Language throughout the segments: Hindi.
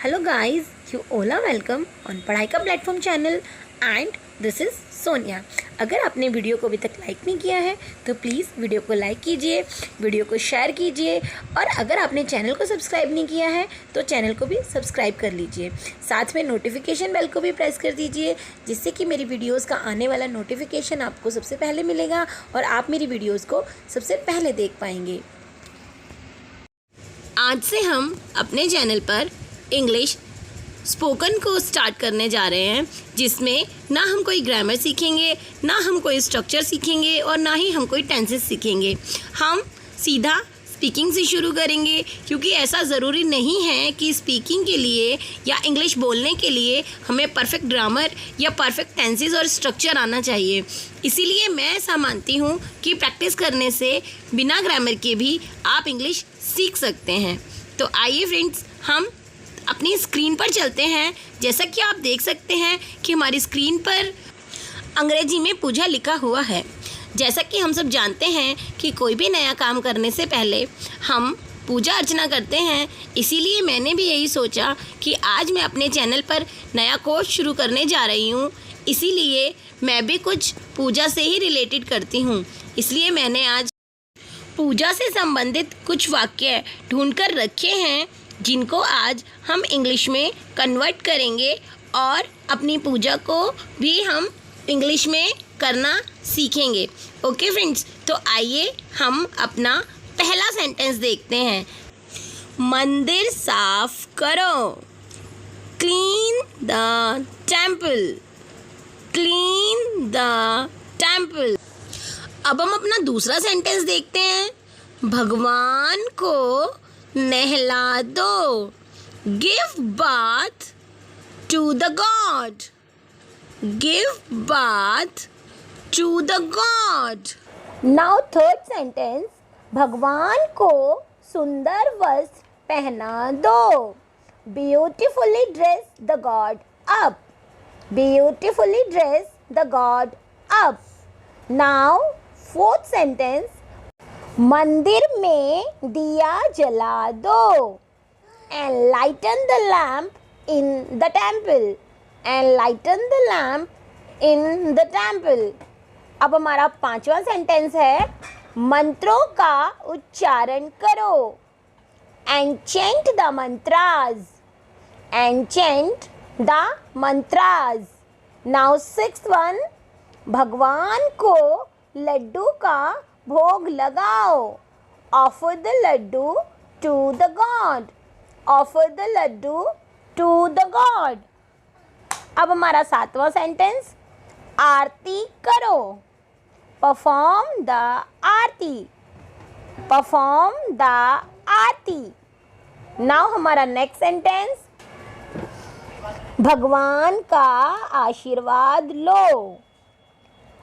Hello guys, you all are welcome on पढ़ाई का platform channel and this is Sonia. अगर आपने वीडियो को अभी तक लाइक नहीं किया है तो प्लीज़ वीडियो को लाइक कीजिए, वीडियो को शेयर कीजिए और अगर आपने चैनल को सब्सक्राइब नहीं किया है तो चैनल को भी सब्सक्राइब कर लीजिए। साथ में नोटिफिकेशन बेल को भी प्रेस कर दीजिए जिससे कि मेरी वीडियोस का आने वाला नोटिफिकेशन आपको सबसे पहले मिलेगा और आप मेरी वीडियोस को सबसे पहले देख पाएंगे। आज से हम अपने चैनल पर इंग्लिश स्पोकन को स्टार्ट करने जा रहे हैं, जिसमें ना हम कोई ग्रामर सीखेंगे, ना हम कोई स्ट्रक्चर सीखेंगे और ना ही हम कोई टेंसेस सीखेंगे। हम सीधा स्पीकिंग से शुरू करेंगे क्योंकि ऐसा ज़रूरी नहीं है कि स्पीकिंग के लिए या इंग्लिश बोलने के लिए हमें परफेक्ट ग्रामर या परफेक्ट टेंसेस और स्ट्रक्चर आना चाहिए। इसीलिए मैं ऐसा मानती हूँ कि प्रैक्टिस करने से बिना ग्रामर के भी आप इंग्लिश सीख सकते हैं। तो आइए फ्रेंड्स, हम अपनी स्क्रीन पर चलते हैं। जैसा कि आप देख सकते हैं कि हमारी स्क्रीन पर अंग्रेजी में पूजा लिखा हुआ है। जैसा कि हम सब जानते हैं कि कोई भी नया काम करने से पहले हम पूजा अर्चना करते हैं, इसीलिए मैंने भी यही सोचा कि आज मैं अपने चैनल पर नया कोर्स शुरू करने जा रही हूँ। इसीलिए मैं भी कुछ पूजा से ही रिलेटेड करती हूँ। इसलिए मैंने आज पूजा से संबंधित कुछ वाक्य ढूंढकर रखे हैं जिनको आज हम इंग्लिश में कन्वर्ट करेंगे और अपनी पूजा को भी हम इंग्लिश में करना सीखेंगे। ओके फ्रेंड्स, तो आइए हम अपना पहला सेंटेंस देखते हैं। मंदिर साफ करो, clean the temple, clean the temple. अब हम अपना दूसरा सेंटेंस देखते हैं। भगवान को नहला दो, give bath to the god, give bath to the god. Now third sentence, भगवान को सुंदर वस्त्र पहना दो, beautifully dress the god up, beautifully dress the god up. Now fourth sentence, मंदिर में दिया जला दो, and lighten the lamp in the temple, and lighten the lamp in the temple। अब हमारा पांचवा सेंटेंस है, मंत्रों का उच्चारण करो, and chant the mantras, and chant the mantras। Now sixth one, भगवान को लड्डू का भोग लगाओ, offer the laddu to the God, offer the laddu to the God. अब हमारा सातवां सेंटेंस, आरती करो, perform the aarti, perform the aarti. Now हमारा नेक्स्ट सेंटेंस, भगवान का आशीर्वाद लो,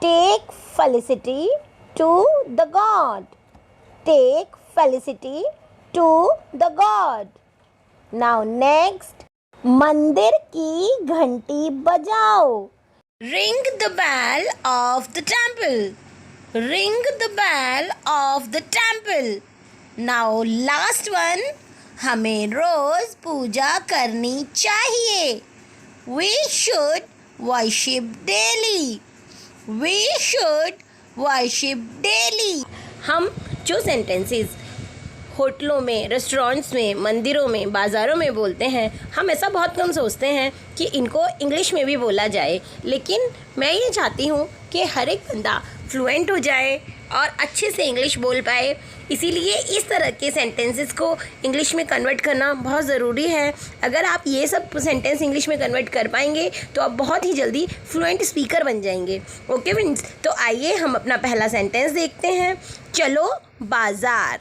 take felicity to the God, take felicity to the God। Now next, मंदिर की घंटी बजाओ, ring the bell of the temple, ring the bell of the temple। Now last one, हमें रोज पूजा करनी चाहिए, we should worship daily, we should worship daily. हम जो सेंटेंसेस होटलों में, रेस्टोरेंट्स में, मंदिरों में, बाज़ारों में बोलते हैं, हम ऐसा बहुत कम सोचते हैं कि इनको इंग्लिश में भी बोला जाए। लेकिन मैं ये चाहती हूँ कि हर एक बंदा फ्लुएंट हो जाए और अच्छे से इंग्लिश बोल पाए। इसीलिए इस तरह के सेंटेंसेस को इंग्लिश में कन्वर्ट करना बहुत ज़रूरी है। अगर आप ये सब सेंटेंस इंग्लिश में कन्वर्ट कर पाएंगे तो आप बहुत ही जल्दी फ्लुएंट स्पीकर बन जाएंगे। ओके फ्रेंड्स, तो आइए हम अपना पहला सेंटेंस देखते हैं। चलो बाज़ार,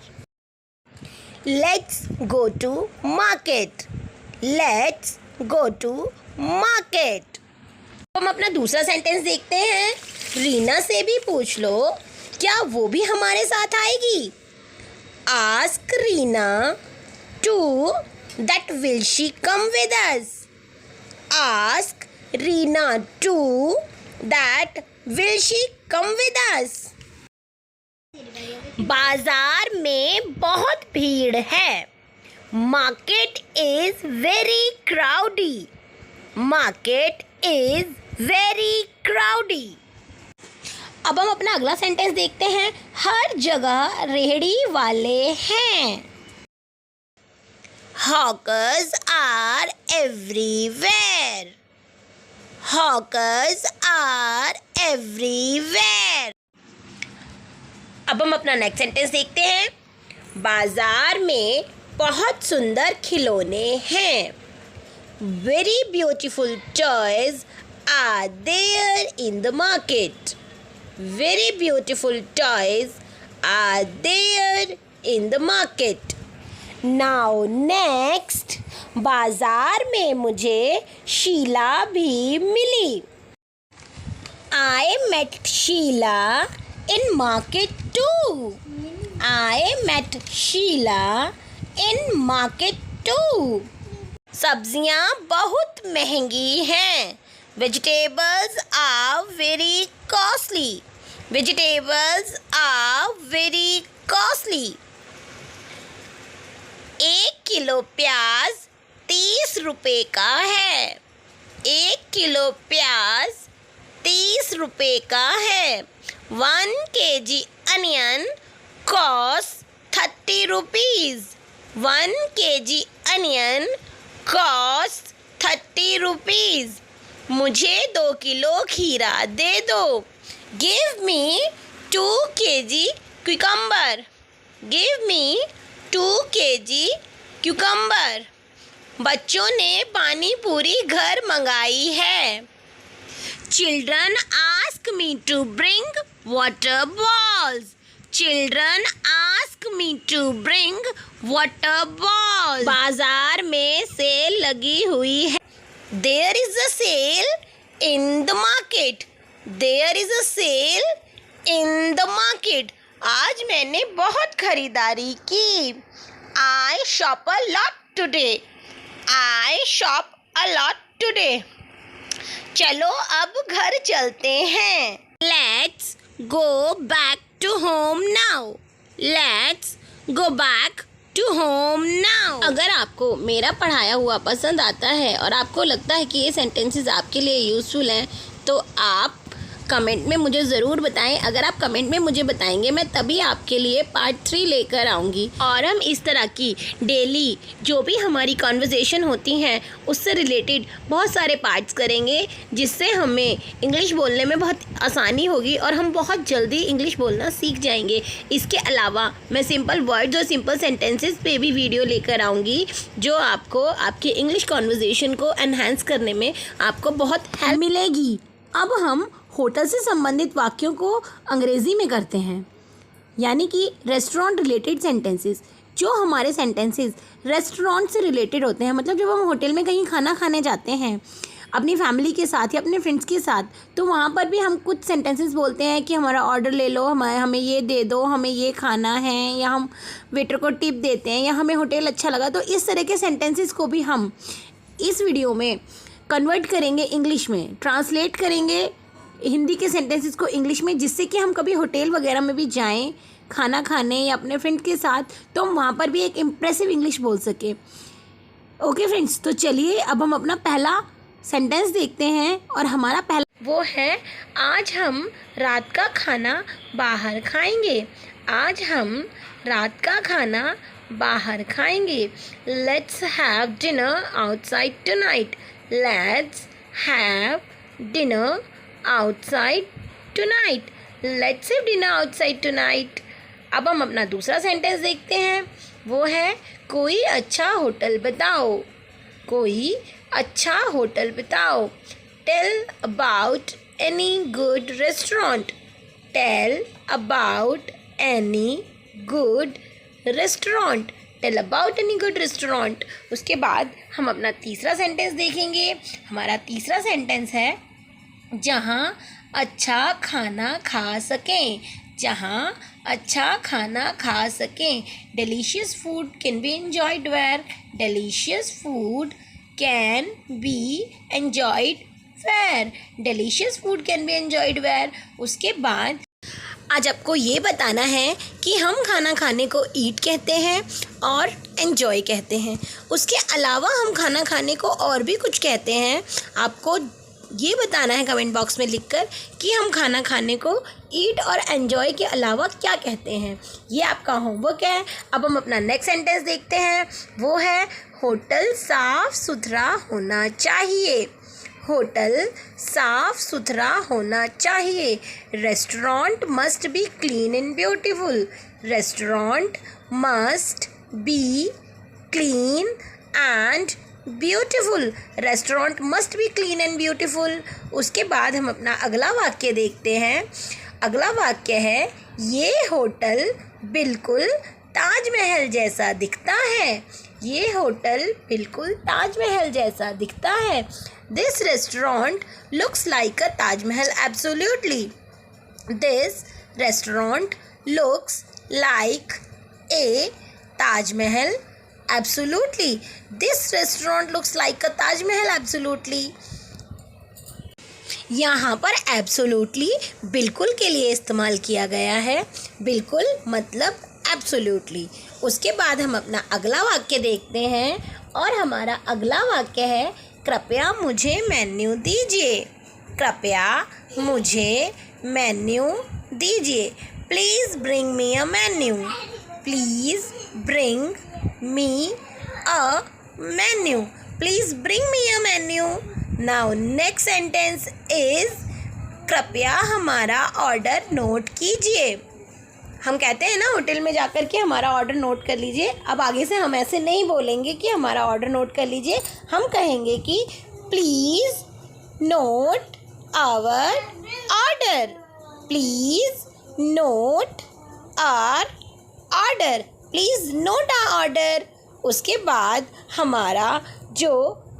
let's go to market, let's go to market. हम अपना दूसरा सेंटेंस देखते हैं। रीना से भी पूछ लो, क्या वो भी हमारे साथ आएगी? Ask Reena too that will she come with us? Ask Reena too that will she come with us? बाजार में बहुत भीड़ है, Market is very crowdy. Market is very crowdy. अब हम अपना अगला सेंटेंस देखते हैं। हर जगह रेहड़ी वाले हैं। Hawkers are everywhere. Hawkers are everywhere. अब हम अपना नेक्स्ट सेंटेंस देखते हैं। बाजार में बहुत सुंदर खिलौने हैं। Very beautiful toys are there in the market. Very beautiful toys are there in the market. Now next, बाजार में मुझे शीला भी मिली। I met Sheila in market too. I met Sheila in market too. सब्जियाँ बहुत महंगी हैं। Vegetables are very costly. Vegetables are very costly. 1 kilo प्याज 30 रुपए का है। 1 किलो प्याज 30 रुपए का है। 1 kg onion costs 30 rupees. 1 kg onion costs 30 rupees. मुझे 2 किलो खीरा दे दो। Give me 2 kg cucumber. Give me 2 kg cucumber. बच्चों ने पानी पूरी घर मंगाई है। Children ask me to bring water balls. Children ask me to bring water balls. बाजार में सेल लगी हुई है। There is a sale in the market. There is a sale in the market. आज मैंने बहुत खरीदारी की। I shop a lot today. I shop a lot today. चलो अब घर चलते हैं। Let's go back to home now. Let's go back to home now. अगर आपको मेरा पढ़ाया हुआ पसंद आता है और आपको लगता है कि ये सेंटेंसेस आपके लिए यूज़फुल हैं तो आप कमेंट में मुझे ज़रूर बताएं। अगर आप कमेंट में मुझे बताएंगे मैं तभी आपके लिए पार्ट 3 लेकर आऊँगी। और हम इस तरह की डेली जो भी हमारी कॉन्वर्जेसन होती हैं उससे रिलेटेड बहुत सारे पार्ट्स करेंगे जिससे हमें इंग्लिश बोलने में बहुत आसानी होगी और हम बहुत जल्दी इंग्लिश बोलना सीख जाएंगे। इसके अलावा मैं सिंपल वर्ड्स और सिंपल सेंटेंसेस पे भी वीडियो लेकर आऊँगी जो आपको आपके इंग्लिश कॉन्वर्जेसन को एनहांस करने में आपको बहुत हेल्प मिलेगी। अब हम होटल से संबंधित वाक्यों को अंग्रेज़ी में करते हैं, यानी कि रेस्टोरेंट रिलेटेड सेंटेंसेस। जो हमारे सेंटेंसेस रेस्टोरेंट से रिलेटेड होते हैं, मतलब जब हम होटल में कहीं खाना खाने जाते हैं अपनी फैमिली के साथ या अपने फ्रेंड्स के साथ, तो वहाँ पर भी हम कुछ सेंटेंसेस बोलते हैं कि हमारा ऑर्डर ले लो, हमें ये दे दो, हमें ये खाना है, या हम वेटर को टिप देते हैं, या हमें होटल अच्छा लगा। तो इस तरह के सेंटेंसेस को भी हम इस वीडियो में कन्वर्ट करेंगे इंग्लिश में, ट्रांसलेट करेंगे हिंदी के सेंटेंसेस को इंग्लिश में, जिससे कि हम कभी होटल वगैरह में भी जाएं खाना खाने या अपने फ्रेंड के साथ तो हम वहाँ पर भी एक इम्प्रेसिव इंग्लिश बोल सके। ओके फ्रेंड्स, तो चलिए अब हम अपना पहला सेंटेंस देखते हैं और हमारा पहला वो है, आज हम रात का खाना बाहर खाएंगे। आज हम रात का खाना बाहर खाएंगे। Let's have dinner outside tonight. Let's have dinner outside tonight. Let's have dinner outside tonight. अब हम अपना दूसरा सेंटेंस देखते हैं। वो है, कोई अच्छा होटल बताओ। कोई अच्छा होटल बताओ। Tell about any good restaurant. Tell about any good restaurant. Tell about any good restaurant. उसके बाद हम अपना तीसरा सेंटेंस देखेंगे। हमारा तीसरा सेंटेंस है, जहाँ अच्छा खाना खा सकें। जहाँ अच्छा खाना खा सकें। Delicious food can be enjoyed where? Delicious food can be enjoyed where? Delicious food can be enjoyed where? उसके बाद आज आपको ये बताना है कि हम खाना खाने को ईट कहते हैं और एन्जॉय कहते हैं। उसके अलावा हम खाना खाने को और भी कुछ कहते हैं। आपको ये बताना है कमेंट बॉक्स में लिखकर कि हम खाना खाने को ईट और एन्जॉय के अलावा क्या कहते हैं। ये आपका होमवर्क है। अब हम अपना नेक्स्ट सेंटेंस देखते हैं। वो है होटल साफ़ सुथरा होना चाहिए। होटल साफ़ सुथरा होना चाहिए। Restaurant must be clean and beautiful. Restaurant must be clean and beautiful. Restaurant must be clean and beautiful. उसके बाद हम अपना अगला वाक्य देखते हैं। अगला वाक्य है ये होटल बिल्कुल ताजमहल जैसा दिखता है। ये होटल बिल्कुल ताजमहल जैसा दिखता है। This restaurant looks like a Taj Mahal absolutely. This restaurant looks like a Taj Mahal absolutely. This restaurant looks like a Taj Mahal absolutely. यहाँ पर absolutely बिल्कुल के लिए इस्तेमाल किया गया है। बिल्कुल मतलब absolutely। उसके बाद हम अपना अगला वाक्य देखते हैं और हमारा अगला वाक्य है कृपया मुझे मेन्यू दीजिए। कृपया मुझे मेन्यू दीजिए। Please bring me a menu. Please bring me a menu. Please bring me a menu. Now next sentence is कृपया हमारा ऑर्डर नोट कीजिए। हम कहते हैं ना होटल में जाकर के हमारा ऑर्डर नोट कर लीजिए। अब आगे से हम ऐसे नहीं बोलेंगे कि हमारा ऑर्डर नोट कर लीजिए। हम कहेंगे कि please note our order. Please note our order. Please note our order. उसके बाद हमारा जो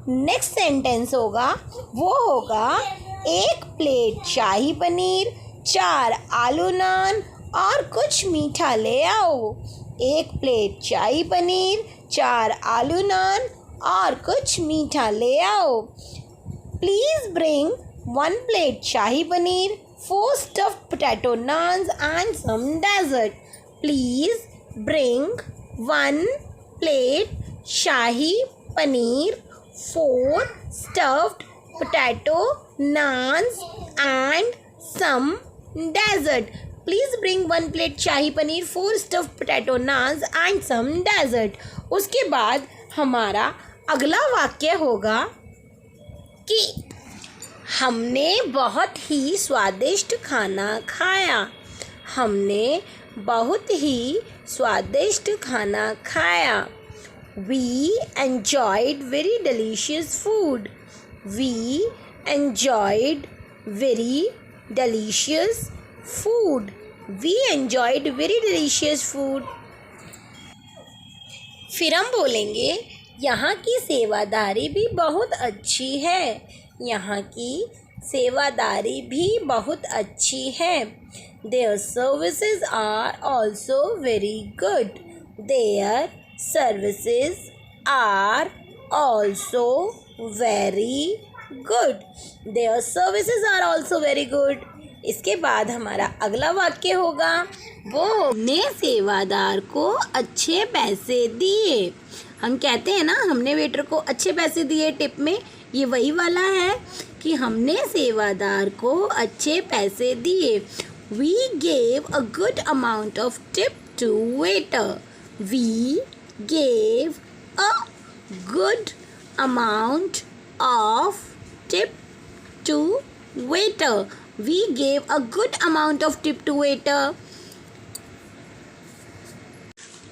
नेक्स्ट सेंटेंस होगा वो होगा 1 प्लेट शाही पनीर, 4 आलू नान और कुछ मीठा ले आओ। 1 प्लेट शाही पनीर, 4 आलू नान और कुछ मीठा ले आओ। Please bring 1 plate shahi paneer, 4 stuffed potato naans and some dessert. Please bring 1 plate shahi paneer, 4 stuffed potato naans and some dessert. Please bring 1 plate shahi paneer, 4 stuffed potato naans and some dessert. उसके बाद हमारा अगला वाक्य होगा कि हमने बहुत ही स्वादिष्ट खाना खाया। हमने बहुत ही स्वादिष्ट खाना खाया। We enjoyed very delicious food. We enjoyed very delicious food. We enjoyed very delicious food. फिर हम बोलेंगे यहाँ की सेवादारी भी बहुत अच्छी है। यहाँ की सेवादारी भी बहुत अच्छी है। Their services are also very good. Their services are also very good. Their services are also very good. इसके बाद हमारा अगला वाक्य होगा वो हमने सेवादार को अच्छे पैसे दिए। हम कहते हैं ना हमने वेटर को अच्छे पैसे दिए टिप में। ये वही वाला है कि हमने सेवादार को अच्छे पैसे दिए। We gave a good amount of tip to waiter. We gave a good amount of tip to waiter. We gave a good amount of tip to waiter.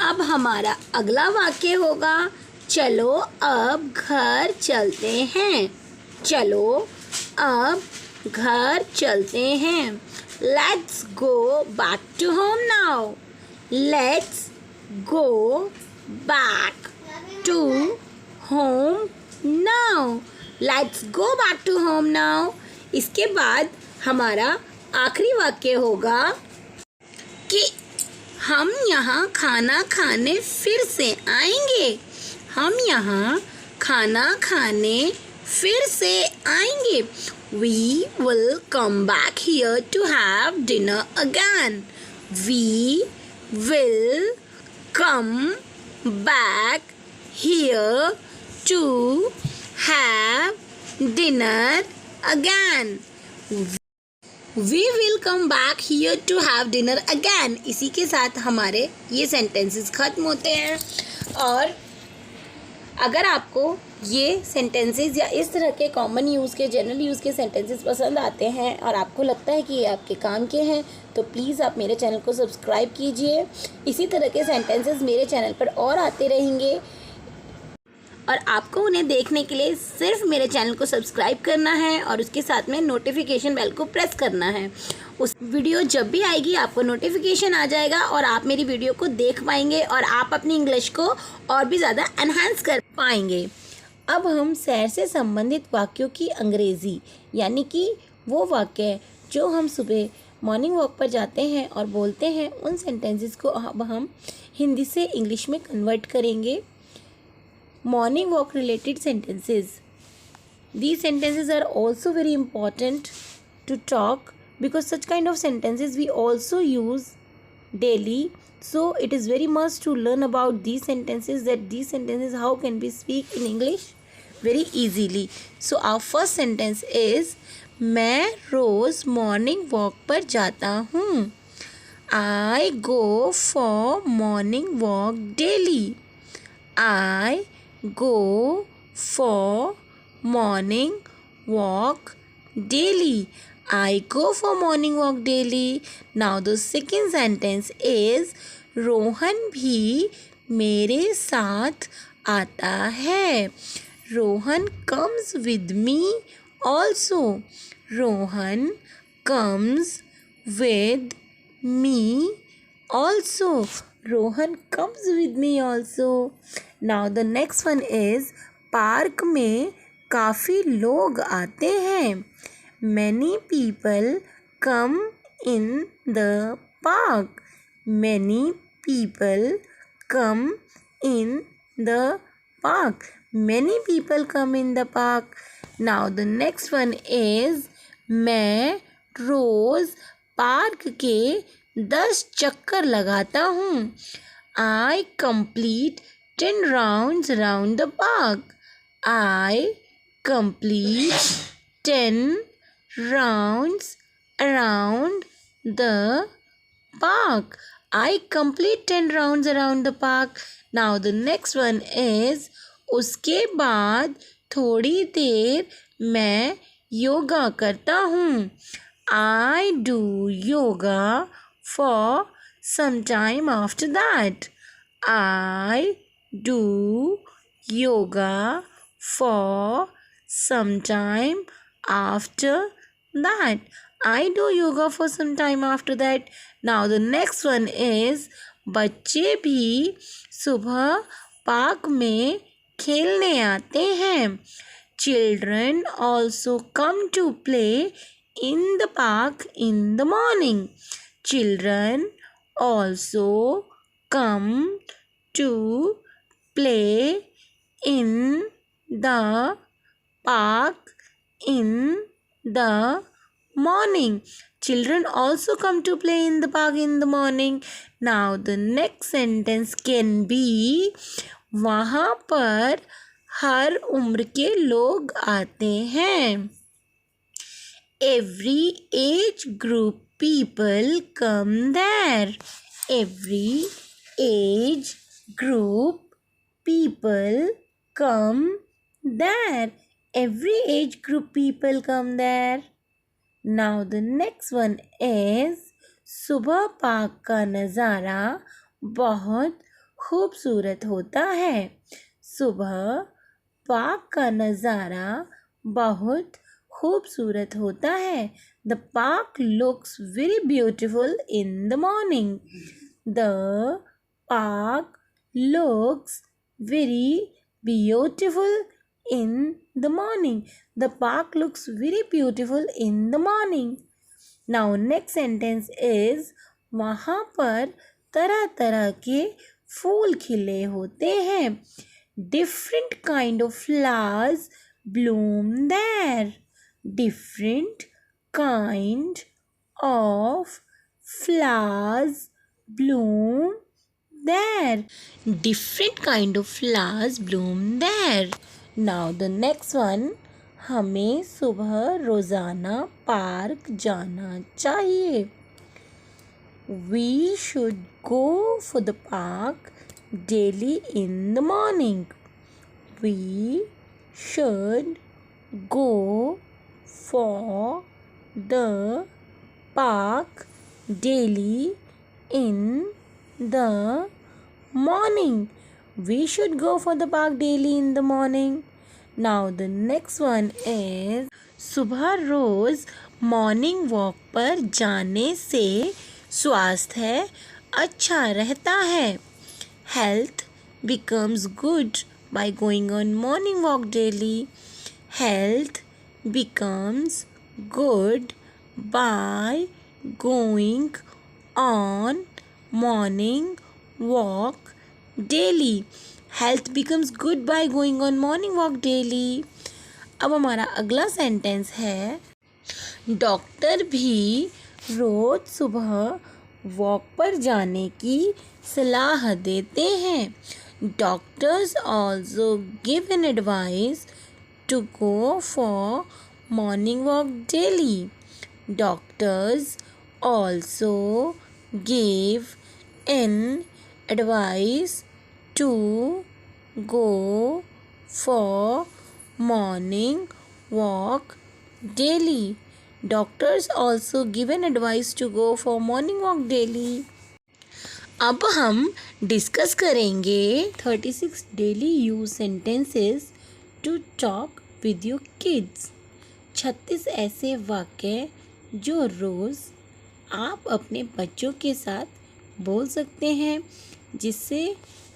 अब हमारा अगला वाक्य होगा चलो अब घर चलते हैं। चलो अब घर चलते हैं। Let's go back to home now. Let's go back to home now. Let's go back to home now. इसके बाद हमारा आखिरी वाक्य होगा कि हम यहाँ खाना खाने फिर से आएंगे। हम यहाँ खाना खाने फिर से आएंगे। We will come back here to have dinner again. We will come back here to have dinner again. We will come back here to have dinner again. इसी के साथ हमारे ये सेंटेंसेस ख़त्म होते हैं। और अगर आपको ये सेंटेंसेस या इस तरह के कॉमन यूज़ के जनरल यूज़ के सेंटेंसेस पसंद आते हैं और आपको लगता है कि ये आपके काम के हैं, तो प्लीज़ आप मेरे चैनल को सब्सक्राइब कीजिए। इसी तरह के सेंटेंसेस मेरे चैनल पर और आते रहेंगे और आपको उन्हें देखने के लिए सिर्फ मेरे चैनल को सब्सक्राइब करना है और उसके साथ में नोटिफिकेशन बेल को प्रेस करना है। उस वीडियो जब भी आएगी आपको नोटिफिकेशन आ जाएगा और आप मेरी वीडियो को देख पाएंगे और आप अपनी इंग्लिश को और भी ज़्यादा एनहांस कर पाएंगे। अब हम सैर से संबंधित वाक्यों की अंग्रेज़ी, यानी कि वो वाक्य जो हम सुबह मॉर्निंग वॉक पर जाते हैं और बोलते हैं, उन सेंटेंसेस को अब हम हिंदी से इंग्लिश में कन्वर्ट करेंगे। Morning walk related sentences. These sentences are also very important to talk because such kind of sentences we also use daily. So it is very must to learn about these sentences, that these sentences how can we speak in English very easily. So our first sentence is मैं रोज़ morning walk पर जाता हूँ. I go for morning walk daily. I go for morning walk daily. I go for morning walk daily. Now the second sentence is Rohan भी मेरे साथ आता है. Rohan comes with me also. Rohan comes with me also. Rohan comes with me also. Now the next one is park में काफ़ी लोग आते हैं. Many people come in the park. Many people come in the park. Many people come in the park. Now the next one is मैं रोज़ पार्क के 10 चक्कर लगाता हूँ. I complete 10 rounds around the park. I complete 10 rounds around the park. I complete 10 rounds around the park. Now the next one is उसके बाद थोड़ी देर मैं योगा करता हूँ. I do yoga for some time after that. I do yoga for some time after that. I do yoga for some time after that. Now the next one is बच्चे भी सुबह पार्क में खेलने आते हैं. Children also come to play in the park in the morning. Children also come to play in the park in the morning. Children also come to play in the park in the morning. Now the next sentence can be वहाँ पर हर उम्र के लोग आते हैं. Every age group people come there. Every age group people come there. Every age group people come there. Now the next one is सुबह पार्क का नज़ारा बहुत खूबसूरत होता है. सुबह पार्क का नज़ारा बहुत खूबसूरत होता है. The park looks very beautiful in the morning. The park looks very beautiful in the morning. The park looks very beautiful in the morning. Now next sentence is वहाँ पर तरह तरह के फूल खिले होते हैं. Different kind of flowers bloom there. different kind of flowers bloom there. Different kind of flowers bloom there. Now the next one, हमें सुबह रोज़ाना पार्क जाना चाहिए. We should go for the park daily in the morning. We should go for the park daily in the morning. We should go for the park daily in the morning. Now the next one is सुबह रोज़ मॉर्निंग वॉक पर जाने से स्वास्थ्य अच्छा रहता है. Health becomes good by going on morning walk daily. Health becomes good by going on morning walk daily. Health becomes good by going on morning walk daily. अब हमारा अगला सेंटेंस है, डॉक्टर भी रोज़ सुबह वॉक पर जाने की सलाह देते हैं. Doctors also give an advice to go for morning walk daily. Doctors also give an advice to go for morning walk daily. Doctors also give an advice to go for morning walk daily. अब हम डिस्कस करेंगे 36 daily use sentences to talk with your kids. 36 ऐसे वाक्य जो रोज़ आप अपने बच्चों के साथ बोल सकते हैं, जिससे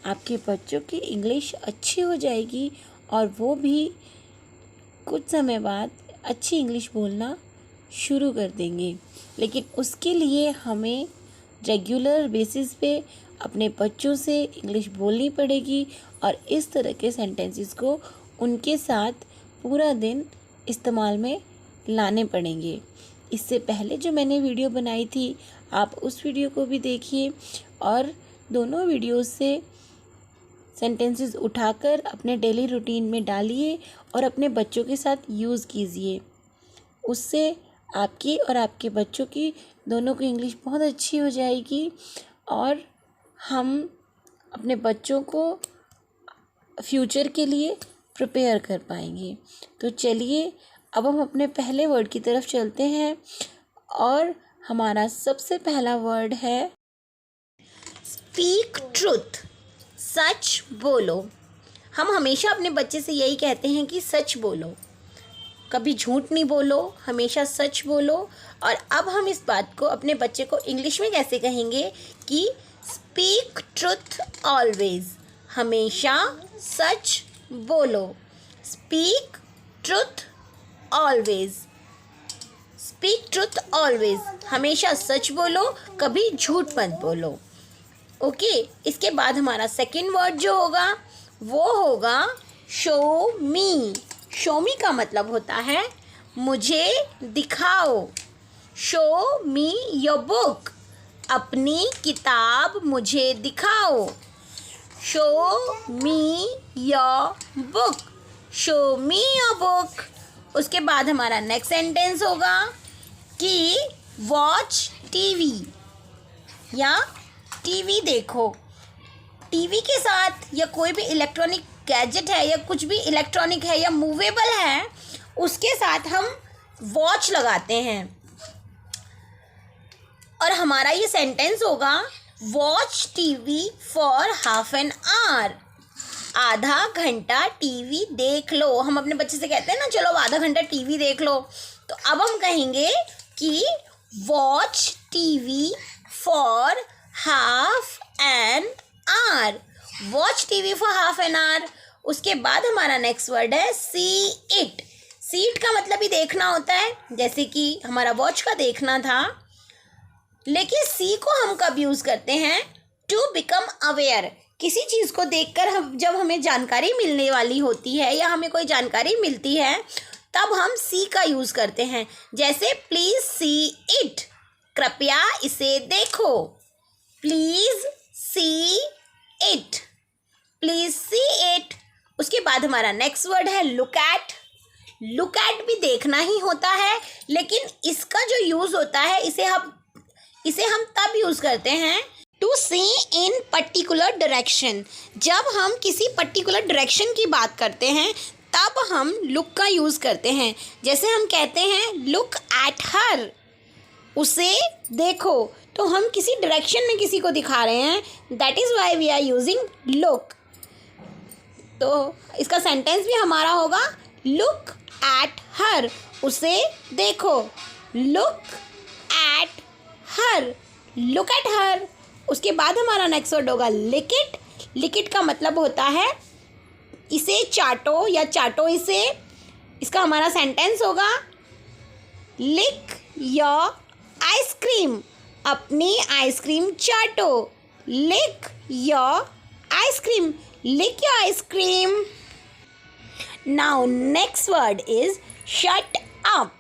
आपके बच्चों की इंग्लिश अच्छी हो जाएगी और वो भी कुछ समय बाद अच्छी इंग्लिश बोलना शुरू कर देंगे. लेकिन उसके लिए हमें रेगुलर बेसिस पे अपने बच्चों से इंग्लिश बोलनी पड़ेगी और इस तरह के सेंटेंसेस को उनके साथ पूरा दिन इस्तेमाल में लाने पड़ेंगे. इससे पहले जो मैंने वीडियो बनाई थी, आप उस वीडियो को भी देखिए और दोनों वीडियोस से सेंटेंसेस उठाकर अपने डेली रूटीन में डालिए और अपने बच्चों के साथ यूज़ कीजिए. उससे आपकी और आपके बच्चों की दोनों की इंग्लिश बहुत अच्छी हो जाएगी और हम अपने बच्चों को फ्यूचर के लिए प्रिपेयर कर पाएंगे. तो चलिए अब हम अपने पहले वर्ड की तरफ चलते हैं और हमारा सबसे पहला वर्ड है स्पीक ट्रुथ. सच बोलो. हम हमेशा अपने बच्चे से यही कहते हैं कि सच बोलो, कभी झूठ नहीं बोलो, हमेशा सच बोलो. और अब हम इस बात को अपने बच्चे को इंग्लिश में कैसे कहेंगे कि स्पीक ट्रुथ ऑलवेज. हमेशा सच बोलो. Speak truth always. Speak truth always. हमेशा सच बोलो, कभी झूठ मत बोलो. ओके. इसके बाद हमारा सेकंड वर्ड जो होगा वो होगा शो मी. शो मी का मतलब होता है मुझे दिखाओ. Show me your book. अपनी किताब मुझे दिखाओ. Show me your book. Show me your book. उसके बाद हमारा नेक्स्ट सेंटेंस होगा कि वॉच टीवी या टीवी देखो. टीवी के साथ या कोई भी इलेक्ट्रॉनिक गैजेट है या कुछ भी इलेक्ट्रॉनिक है या मूवेबल है, उसके साथ हम वॉच लगाते हैं. और हमारा ये सेंटेंस होगा watch TV for half an our. आधा घंटा टीवी देख लो. हम अपने बच्चे से कहते हैं ना, चलो आधा घंटा टीवी देख लो. तो अब हम कहेंगे कि watch TV for half an hour. Watch TV for half an hour. उसके बाद हमारा नेक्स्ट वर्ड है सी इट. सी इट का मतलब ही देखना होता है, जैसे कि हमारा वॉच का देखना था. लेकिन सी को हम कब यूज़ करते हैं? To become aware. किसी चीज़ को देखकर हम जब हमें जानकारी मिलने वाली होती है या हमें कोई जानकारी मिलती है तब हम सी का यूज़ करते हैं। जैसे प्लीज़ सी इट, कृपया इसे देखो। Please see it, please see it. उसके बाद हमारा नेक्स्ट वर्ड है लुक एट। लुक एट भी देखना ही होता है, लेकिन इसका जो यूज़ होता है इसे हम तब यूज़ करते हैं to see in particular direction. जब हम किसी पर्टिकुलर डायरेक्शन की बात करते हैं तब हम लुक का यूज़ करते हैं। जैसे हम कहते हैं लुक एट हर, उसे देखो, तो हम किसी डायरेक्शन में किसी को दिखा रहे हैं, that is why we are using look. तो इसका सेंटेंस भी हमारा होगा लुक एट हर, उसे देखो। Look at her, look at her. उसके बाद हमारा नेक्स्ट वर्ड होगा लिक इट। लिक इट का मतलब होता है इसे चाटो या चाटो इसे। इसका हमारा सेंटेंस होगा लिक योर आइसक्रीम, अपनी आइसक्रीम चाटो। Lick your ice cream, lick your ice cream. Now next word is shut up.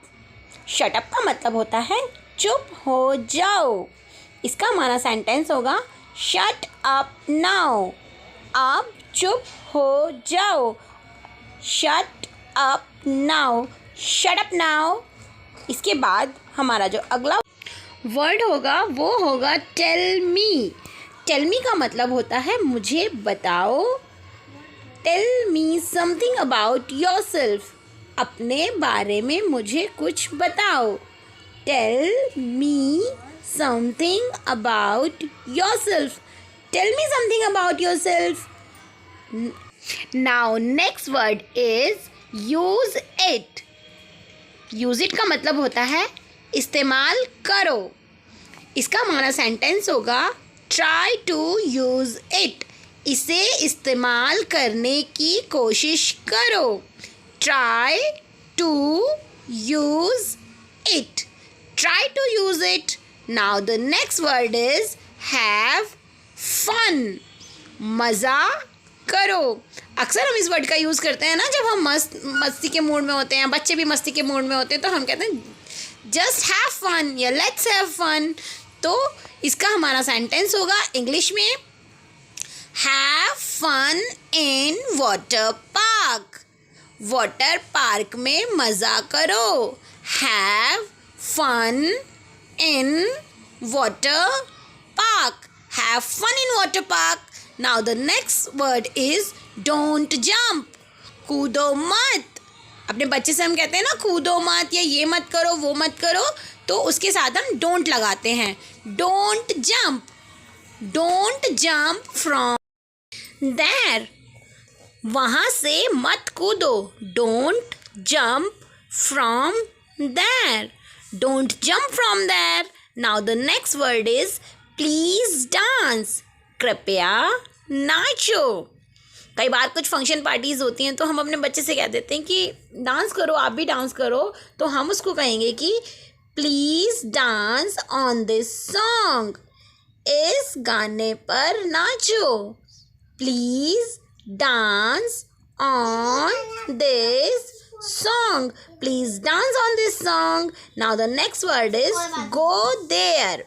Shut up का मतलब होता है चुप हो जाओ। इसका हमारा सेंटेंस होगा शट अप नाउ, आप चुप हो जाओ। Shut up now, shut up now. इसके बाद हमारा जो अगला वर्ड होगा वो होगा टेल मी। टेल मी का मतलब होता है मुझे बताओ। Tell me something about yourself, अपने बारे में मुझे कुछ बताओ। Tell me something about yourself, tell me something about yourself. Now next word is use it. Use it का मतलब होता है इस्तेमाल करो। इसका हमारा सेंटेंस होगा ट्राई टू यूज इट, इसे इस्तेमाल करने की कोशिश करो। Try to use it, try to use it. Now the next word is have fun, मज़ा करो। अक्सर हम इस वर्ड का यूज़ करते हैं ना जब हम मस्ती के मूड में होते हैं, बच्चे भी मस्ती के मूड में होते हैं, तो हम कहते हैं जस्ट हैव फन या लेट्स हैव फन। तो इसका हमारा सेंटेंस होगा इंग्लिश में have fun in water park, water park में मज़ा करो। Have fun in water park, have fun in water park. Now the next word is don't jump, कूदो मत। अपने बच्चे से हम कहते हैं ना कूदो मत या ये मत करो वो मत करो, तो उसके साथ हम डोंट लगाते हैं। Don't jump, don't jump from there, वहाँ से मत कूदो। Don't jump from there, don't jump from there. Now the next word is please dance, कृपया नाचो। कई बार कुछ फंक्शन पार्टीज़ होती हैं तो हम अपने बच्चे से कह देते हैं कि डांस करो, आप भी डांस करो, तो हम उसको कहेंगे कि please dance on this song, इस गाने पर नाचो। Please dance on this song, please dance on this song. Now the next word is go there.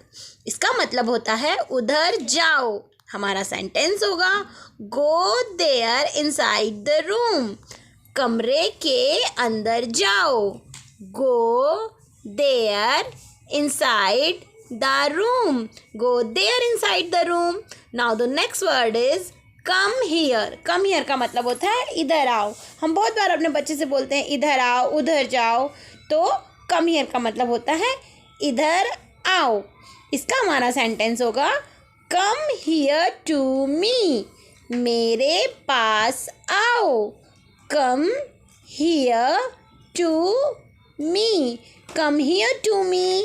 इसका मतलब होता है उधर जाओ। हमारा सेंटेंस होगा go there inside the room, कमरे के अंदर जाओ। Go there inside the room, go there inside the room. Now the next word is come here. Come here का मतलब होता है इधर आओ। हम बहुत बार अपने बच्चे से बोलते हैं इधर आओ उधर जाओ, तो कम हियर का मतलब होता है इधर आओ। इसका हमारा सेंटेंस होगा कम हियर टू मी, मेरे पास आओ। Come here to me, come here to me.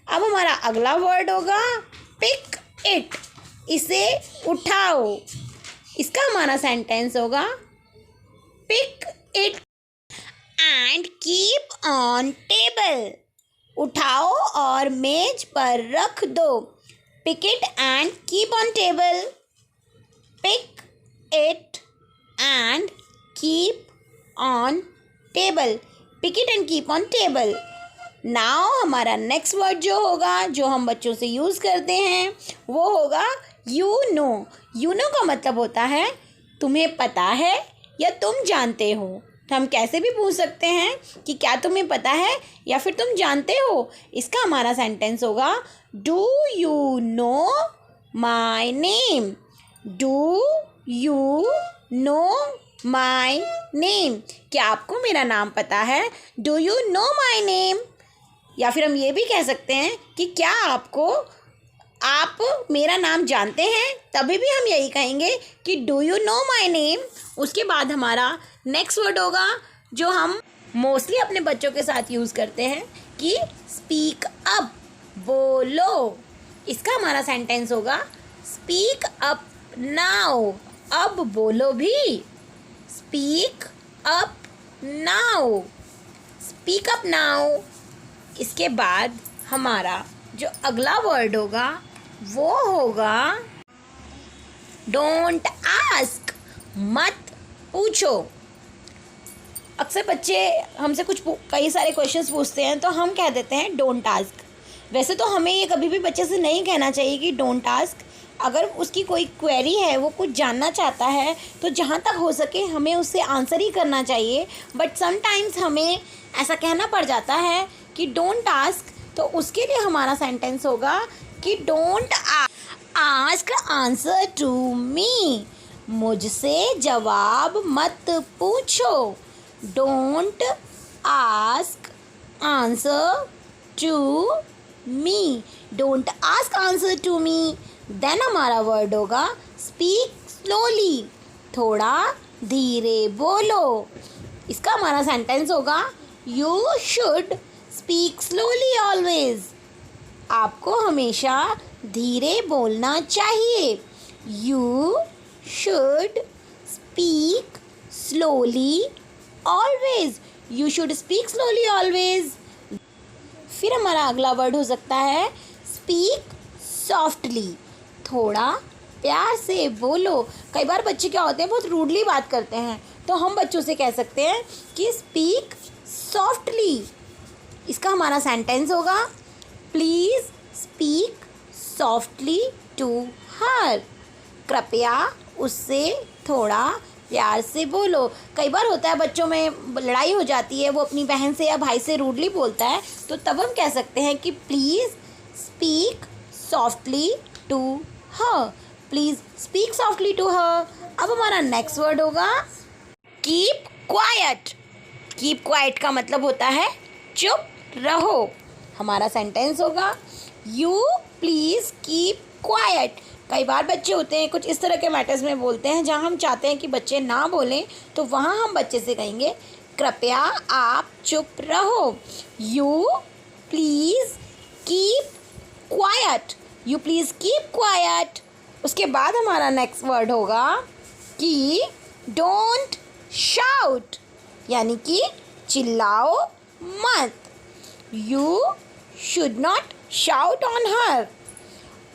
अब हमारा अगला वर्ड होगा पिक इट, इसे उठाओ। इसका हमारा सेंटेंस होगा pick it and keep on table, उठाओ और मेज पर रख दो। Pick it and keep on table, pick it and keep on table, pick it and keep on table. Now हमारा नेक्स्ट वर्ड जो होगा, जो हम बच्चों से यूज़ करते हैं, वो होगा यू नो। यू नो का मतलब होता है तुम्हें पता है या तुम जानते हो। तो हम कैसे भी पूछ सकते हैं कि क्या तुम्हें पता है या फिर तुम जानते हो। इसका हमारा सेंटेंस होगा do you know my name. Do you know my name. क्या आपको मेरा नाम पता है? Do you know my name. या फिर हम ये भी कह सकते हैं कि क्या आप मेरा नाम जानते हैं, तभी भी हम यही कहेंगे कि do you know my name. उसके बाद हमारा नेक्स्ट वर्ड होगा जो हम मोस्टली अपने बच्चों के साथ यूज़ करते हैं कि स्पीक अप, बोलो। इसका हमारा सेंटेंस होगा स्पीक अप नाउ। अब बोलो भी। Speak up now. Speak up now. इसके बाद हमारा जो अगला वर्ड होगा वो होगा डोंट आस्क, मत पूछो। अक्सर बच्चे हमसे कई सारे क्वेश्चंस पूछते हैं तो हम कह देते हैं डोंट आस्क। वैसे तो हमें ये कभी भी बच्चे से नहीं कहना चाहिए कि डोंट आस्क। अगर उसकी कोई क्वेरी है, वो कुछ जानना चाहता है, तो जहाँ तक हो सके हमें उससे आंसर ही करना चाहिए। बट समटाइम्स हमें ऐसा कहना पड़ जाता है कि डोंट आस्क, तो उसके लिए हमारा सेंटेंस होगा कि don't ask answer to me. मुझसे जवाब मत पूछो। Don't ask answer to me. Don't ask answer to me. Then हमारा वर्ड होगा स्पीक स्लोली, थोड़ा धीरे बोलो। इसका हमारा सेंटेंस होगा you should speak slowly always. आपको हमेशा धीरे बोलना चाहिए। You should speak slowly always. You should speak slowly always. फिर हमारा अगला वर्ड हो सकता है स्पीक सॉफ्टली, थोड़ा प्यार से बोलो। कई बार बच्चे क्या होते हैं, बहुत रूडली बात करते हैं, तो हम बच्चों से कह सकते हैं कि स्पीक सॉफ्टली। इसका हमारा सेंटेंस होगा please speak softly to her. कृपया उससे थोड़ा प्यार से बोलो। कई बार होता है बच्चों में लड़ाई हो जाती है, वो अपनी बहन से या भाई से रूडली बोलता है, तो तब हम कह सकते हैं कि please speak softly to her. Please speak softly to her. अब हमारा नेक्स्ट वर्ड होगा कीप क्वाइट। कीप क्वाइट का मतलब होता है चुप रहो। हमारा सेंटेंस होगा यू प्लीज़ कीप क्वाइट। कई बार बच्चे होते हैं कुछ इस तरह के मैटर्स में बोलते हैं जहां हम चाहते हैं कि बच्चे ना बोलें, तो वहां हम बच्चे से कहेंगे कृपया आप चुप रहो। You please keep quiet. You please keep quiet. उसके बाद हमारा नेक्स्ट वर्ड होगा कि डोंट शाउट, यानी कि चिल्लाओ मत। You should not shout on her.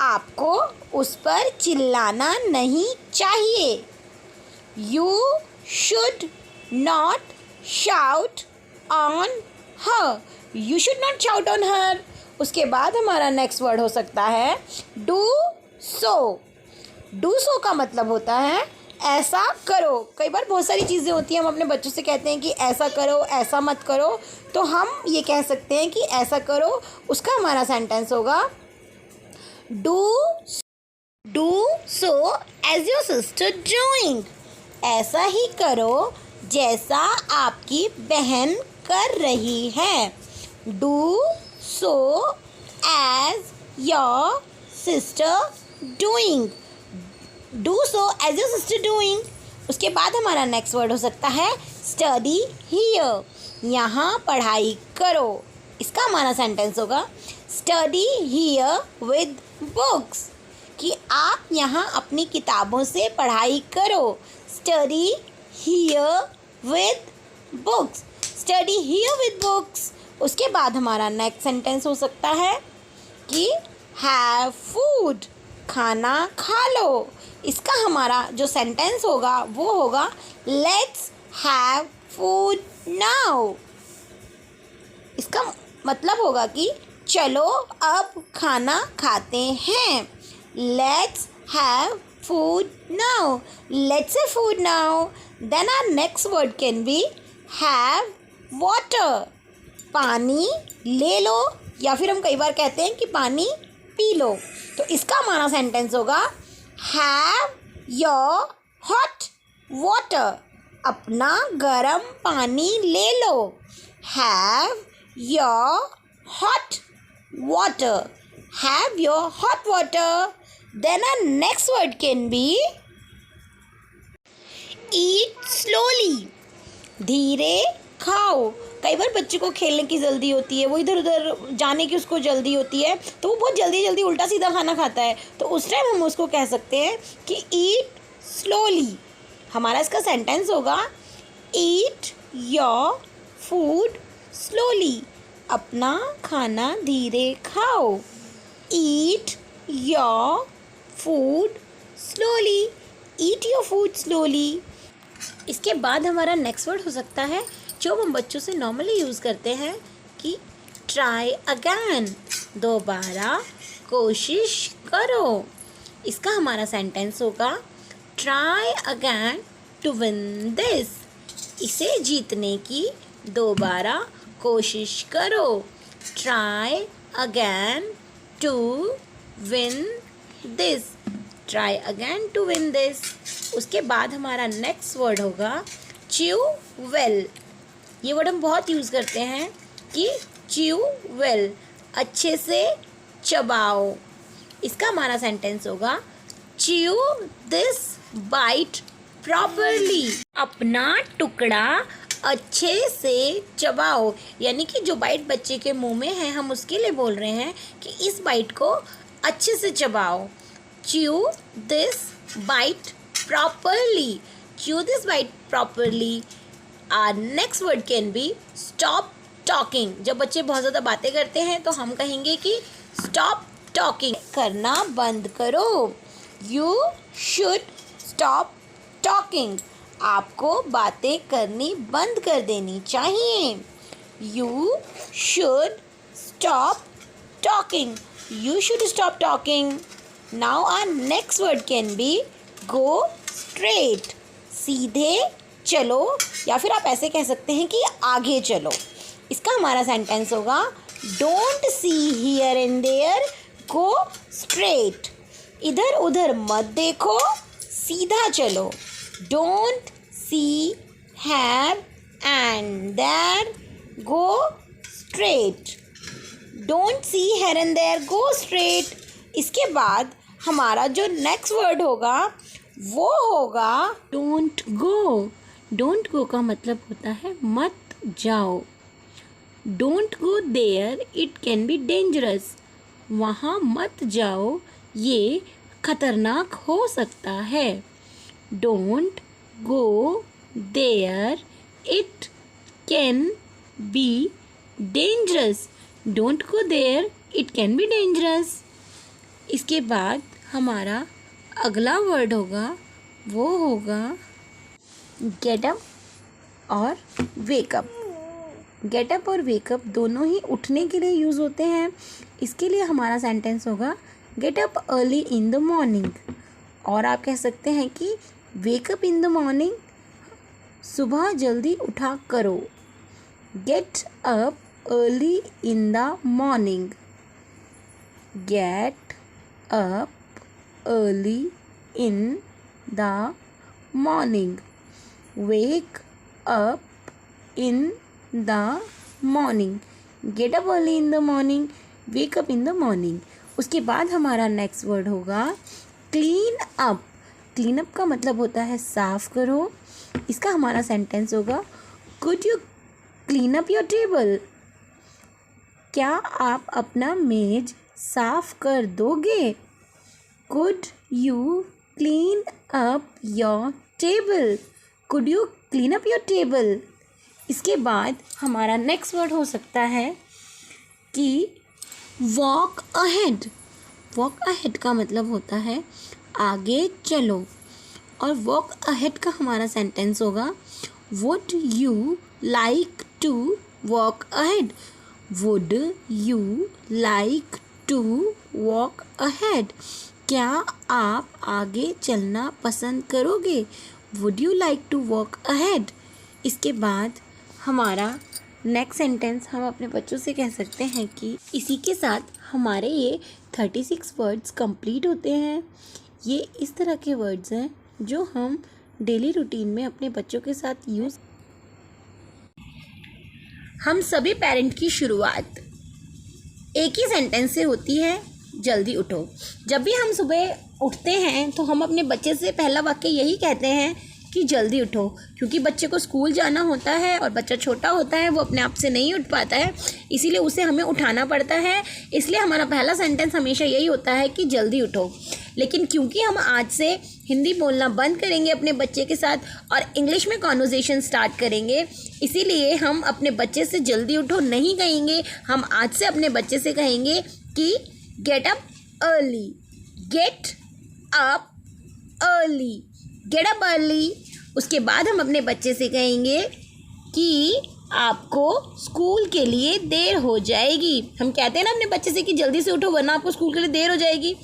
आपको उस पर चिल्लाना नहीं चाहिए। You should not shout on her. You should not shout on her. उसके बाद हमारा नेक्स्ट वर्ड हो सकता है डू सो। डू सो का मतलब होता है ऐसा करो। कई बार बहुत सारी चीज़ें होती हैं, हम अपने बच्चों से कहते हैं कि ऐसा करो, ऐसा मत करो, तो हम ये कह सकते हैं कि ऐसा करो। उसका हमारा सेंटेंस होगा do so as your sister doing. ऐसा ही करो जैसा आपकी बहन कर रही है। Do so as your sister doing. Do so as your sister doing. उसके बाद हमारा नेक्स्ट वर्ड हो सकता है स्टडी हियर। यहाँ पढ़ाई करो। इसका हमारा सेंटेंस होगा स्टडी हियर विद बुक्स, कि आप यहाँ अपनी किताबों से पढ़ाई करो। Study here with books. Study here with books. उसके बाद हमारा नेक्स्ट सेंटेंस हो सकता है कि हैव फूड, खाना खा लो। इसका हमारा जो सेंटेंस होगा वो होगा लेट्स हैव फूड नाउ। इसका मतलब होगा कि चलो अब खाना खाते हैं। Let's have food now. Let's have food now. Then our next word can be have water. पानी ले लो, या फिर हम कई बार कहते हैं कि पानी पी लो। तो इसका हमारा सेंटेंस होगा have your hot water. अपना गर्म पानी ले लो। have your hot water. Have your hot water. Then our next word can be eat slowly. धीरे खाओ। कई बार बच्चे को खेलने की जल्दी होती है, वो इधर उधर जाने की उसको जल्दी होती है, तो वो बहुत जल्दी जल्दी उल्टा सीधा खाना खाता है। तो उस टाइम हम उसको कह सकते हैं कि ईट स्लोली। हमारा इसका सेंटेंस होगा ईट योर फूड स्लोली। अपना खाना धीरे खाओ। Eat your food slowly. Eat your food slowly. इसके बाद हमारा नेक्स्ट वर्ड हो सकता है जो हम बच्चों से नॉर्मली यूज़ करते हैं कि ट्राई अगैन। दोबारा कोशिश करो। इसका हमारा सेंटेंस होगा try again to win this. इसे जीतने की दोबारा कोशिश करो। Try again to win this. Try again to win this. उसके बाद हमारा नेक्स्ट वर्ड होगा च्यू वेल। ये वर्ड हम बहुत यूज़ करते हैं कि च्यू वेल, अच्छे से चबाओ। इसका हमारा सेंटेंस होगा च्यू दिस बाइट प्रॉपरली। अपना टुकड़ा अच्छे से चबाओ। यानी कि जो बाइट बच्चे के मुंह में है, हम उसके लिए बोल रहे हैं कि इस बाइट को अच्छे से चबाओ। Chew this bite properly. Chew this bite properly. Our next word can be stop talking. जब बच्चे बहुत ज़्यादा बातें करते हैं तो हम कहेंगे कि stop talking. करना बंद करो। You should stop talking. आपको बातें करनी बंद कर देनी चाहिए। You should stop talking. You should stop talking. Now our next word can be go straight. सीधे चलो, या फिर आप ऐसे कह सकते हैं कि आगे चलो। इसका हमारा सेंटेंस होगा don't see here and there, go straight. इधर उधर मत देखो, सीधा चलो। Don't see here and there, go straight. Don't see here and there, go straight. इसके बाद हमारा जो नेक्स्ट वर्ड होगा वो होगा डोंट गो। डोंट गो का मतलब होता है मत जाओ। Don't go there, it can be dangerous. वहाँ मत जाओ, ये खतरनाक हो सकता है। Don't go there, it can be dangerous. Don't go there, it can be dangerous. इसके बाद हमारा अगला वर्ड होगा वो होगा गेट अप और वेकअप। गेट अप और वेकअप दोनों ही उठने के लिए यूज़ होते हैं। इसके लिए हमारा सेंटेंस होगा get up early in the morning. और आप कह सकते हैं कि वेकअप इन द मॉर्निंग, सुबह जल्दी उठा करो। Get up early in the morning. Get up early in the morning. Wake up in the morning. Get up early in the morning. Wake up in the morning. उसके बाद हमारा नेक्स्ट वर्ड होगा क्लीन अप। क्लीन अप का मतलब होता है साफ़ करो। इसका हमारा सेंटेंस होगा could you clean up your table. क्या आप अपना मेज साफ़ कर दोगे। Could you clean up your table. Could you clean up your table. इसके बाद हमारा नेक्स्ट वर्ड हो सकता है कि वॉक अहेड। वॉक अहेड का मतलब होता है आगे चलो। और वॉक अहेड का हमारा सेंटेंस होगा would you like to walk ahead. Would you like to walk ahead? क्या आप आगे चलना पसंद करोगे? Would you like to walk ahead? इसके बाद हमारा नेक्स्ट सेंटेंस हम अपने बच्चों से कह सकते हैं कि इसी के साथ हमारे ये 36 वर्ड्स कंप्लीट होते हैं। ये इस तरह के वर्ड्स हैं जो हम डेली रूटीन में अपने बच्चों के साथ यूज़। हम सभी पेरेंट की शुरुआत एक ही सेंटेंस से होती है, जल्दी उठो। जब भी हम सुबह उठते हैं तो हम अपने बच्चे से पहला वाक्य यही कहते हैं कि जल्दी उठो, क्योंकि बच्चे को स्कूल जाना होता है और बच्चा छोटा होता है, वो अपने आप से नहीं उठ पाता है, इसीलिए उसे हमें उठाना पड़ता है। इसलिए हमारा पहला सेंटेंस हमेशा यही होता है कि जल्दी उठो। लेकिन क्योंकि हम आज से हिंदी बोलना बंद करेंगे अपने बच्चे के साथ और इंग्लिश में कॉन्वर्सेशन स्टार्ट करेंगे, इसीलिए हम अपने बच्चे से जल्दी उठो नहीं कहेंगे। हम आज से अपने बच्चे से कहेंगे कि get up early, get up early, get up early. उसके बाद हम अपने बच्चे से कहेंगे कि आपको स्कूल के लिए देर हो जाएगी। हम कहते हैं ना अपने बच्चे से कि जल्दी से उठो वरना आपको स्कूल के लिए देर हो जाएगी,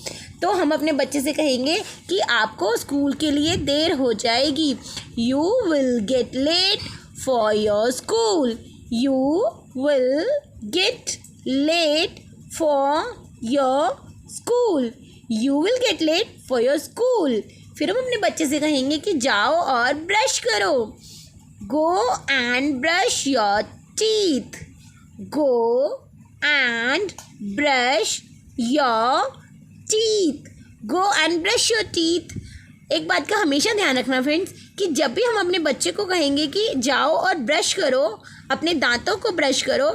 तो हम अपने बच्चे से कहेंगे कि आपको स्कूल के लिए देर हो जाएगी। You will get late for your school, you will get late for your school, you will get late for your school. फिर हम अपने बच्चे से कहेंगे कि जाओ और ब्रश करो, go and brush your teeth, go and brush your teeth, go and brush your teeth. एक बात का हमेशा ध्यान रखना फ्रेंड्स कि जब भी हम अपने बच्चे को कहेंगे कि जाओ और ब्रश करो, अपने दांतों को ब्रश करो,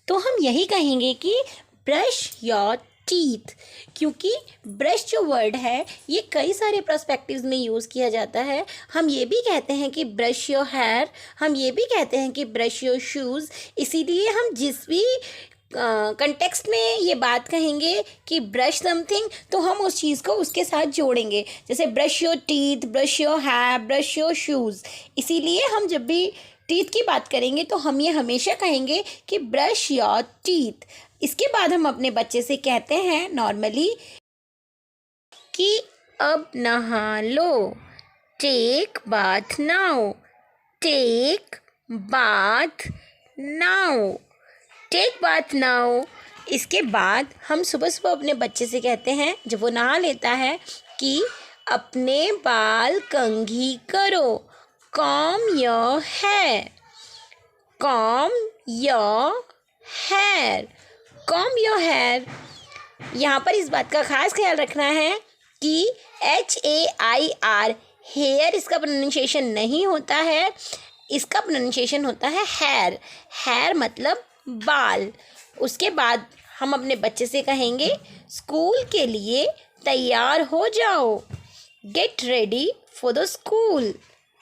तो हम यही कहेंगे कि ब्रश योर टीथ, क्योंकि ब्रश जो वर्ड है ये कई सारे पर्सपेक्टिव्स में यूज़ किया जाता है। हम ये भी कहते हैं कि ब्रश योर हेयर, हम ये भी कहते हैं कि ब्रश योर शूज़। इसीलिए हम जिस भी कंटेक्स्ट में ये बात कहेंगे कि ब्रश समथिंग, तो हम उस चीज़ को उसके साथ जोड़ेंगे, जैसे brush your teeth, brush your hair, brush your shoes. इसीलिए हम जब भी टीथ की बात करेंगे तो हम ये हमेशा कहेंगे कि ब्रश योर टीथ। इसके बाद हम अपने बच्चे से कहते हैं नॉर्मली कि अब नहा लो, take bath now, take bath now, take bath now. इसके बाद हम सुबह सुबह अपने बच्चे से कहते हैं जब वो नहा लेता है कि अपने बाल कंघी करो, comb your hair, comb your hair, comb your hair. यहाँ पर इस बात का खास ख्याल रखना है कि HAIR हेयर इसका प्रोनाउंसिएशन नहीं होता है, इसका प्रोनाउंसिएशन होता है हेयर। हेयर मतलब बाल। उसके बाद हम अपने बच्चे से कहेंगे स्कूल के लिए तैयार हो जाओ, get ready for the school,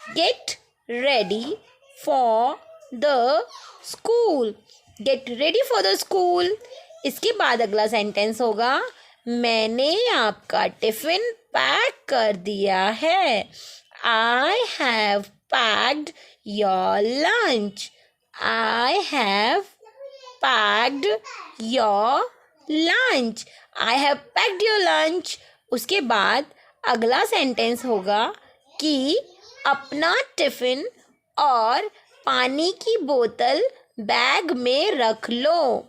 get ready for the school, get ready for the school. इसके बाद अगला सेंटेंस होगा मैंने आपका टिफ़िन पैक कर दिया है, I have packed your lunch, I have packed your lunch, I have packed your lunch. उसके बाद अगला सेंटेंस होगा कि अपना टिफ़िन और पानी की बोतल बैग में रख लो,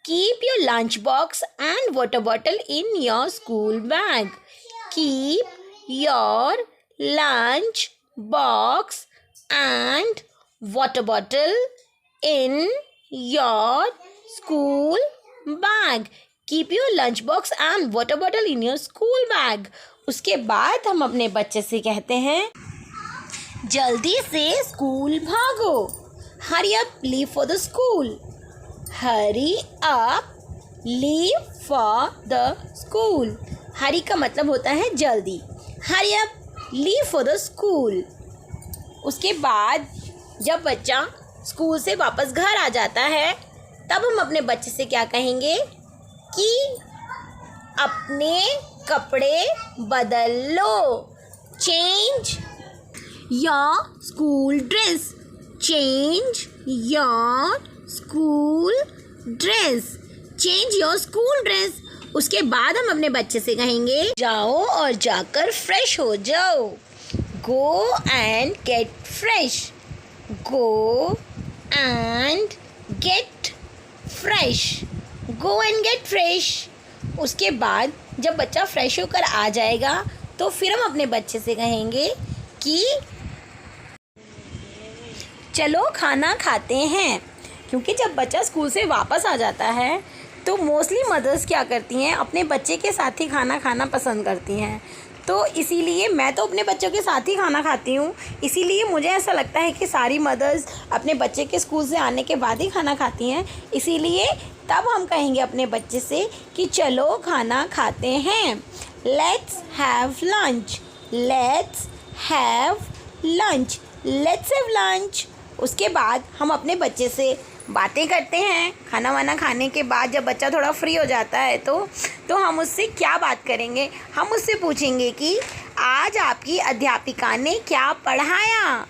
keep your lunch box and water bottle in your school bag, keep your lunch box and water bottle in your school bag, keep your lunch box and water bottle in your school bag. उसके बाद हम अपने बच्चे से कहते हैं जल्दी से स्कूल भागो, hurry up leave for the school, hurry up leave for the school. Hurry का मतलब होता है जल्दी, hurry up leave for the school. उसके बाद जब बच्चा स्कूल से वापस घर आ जाता है तब हम अपने बच्चे से क्या कहेंगे कि अपने कपड़े बदल लो, change your school dress, change your school dress, change your school dress. उसके बाद हम अपने बच्चे से कहेंगे जाओ और जाकर फ्रेश हो जाओ। Go and gate fresh, go and gate fresh, go and gate fresh. उसके बाद जब बच्चा फ्रेश होकर आ जाएगा तो फिर हम अपने बच्चे से कहेंगे कि चलो खाना खाते हैं। क्योंकि जब बच्चा स्कूल से वापस आ जाता है तो मोस्टली मदर्स क्या करती हैं, अपने बच्चे के साथ ही खाना खाना पसंद करती हैं। तो इसीलिए मैं तो अपने बच्चों के साथ ही खाना खाती हूँ। इसीलिए मुझे ऐसा लगता है कि सारी मदर्स अपने बच्चे के स्कूल से आने के बाद ही खाना खाती हैं। इसीलिए तब हम कहेंगे अपने बच्चे से कि चलो खाना खाते हैं। Let's have lunch, let's have lunch, let's have lunch. उसके बाद हम अपने बच्चे से बातें करते हैं। खाना वाना खाने के बाद जब बच्चा थोड़ा फ्री हो जाता है तो हम उससे क्या बात करेंगे, हम उससे पूछेंगे कि आज आपकी अध्यापिका ने क्या पढ़ाया।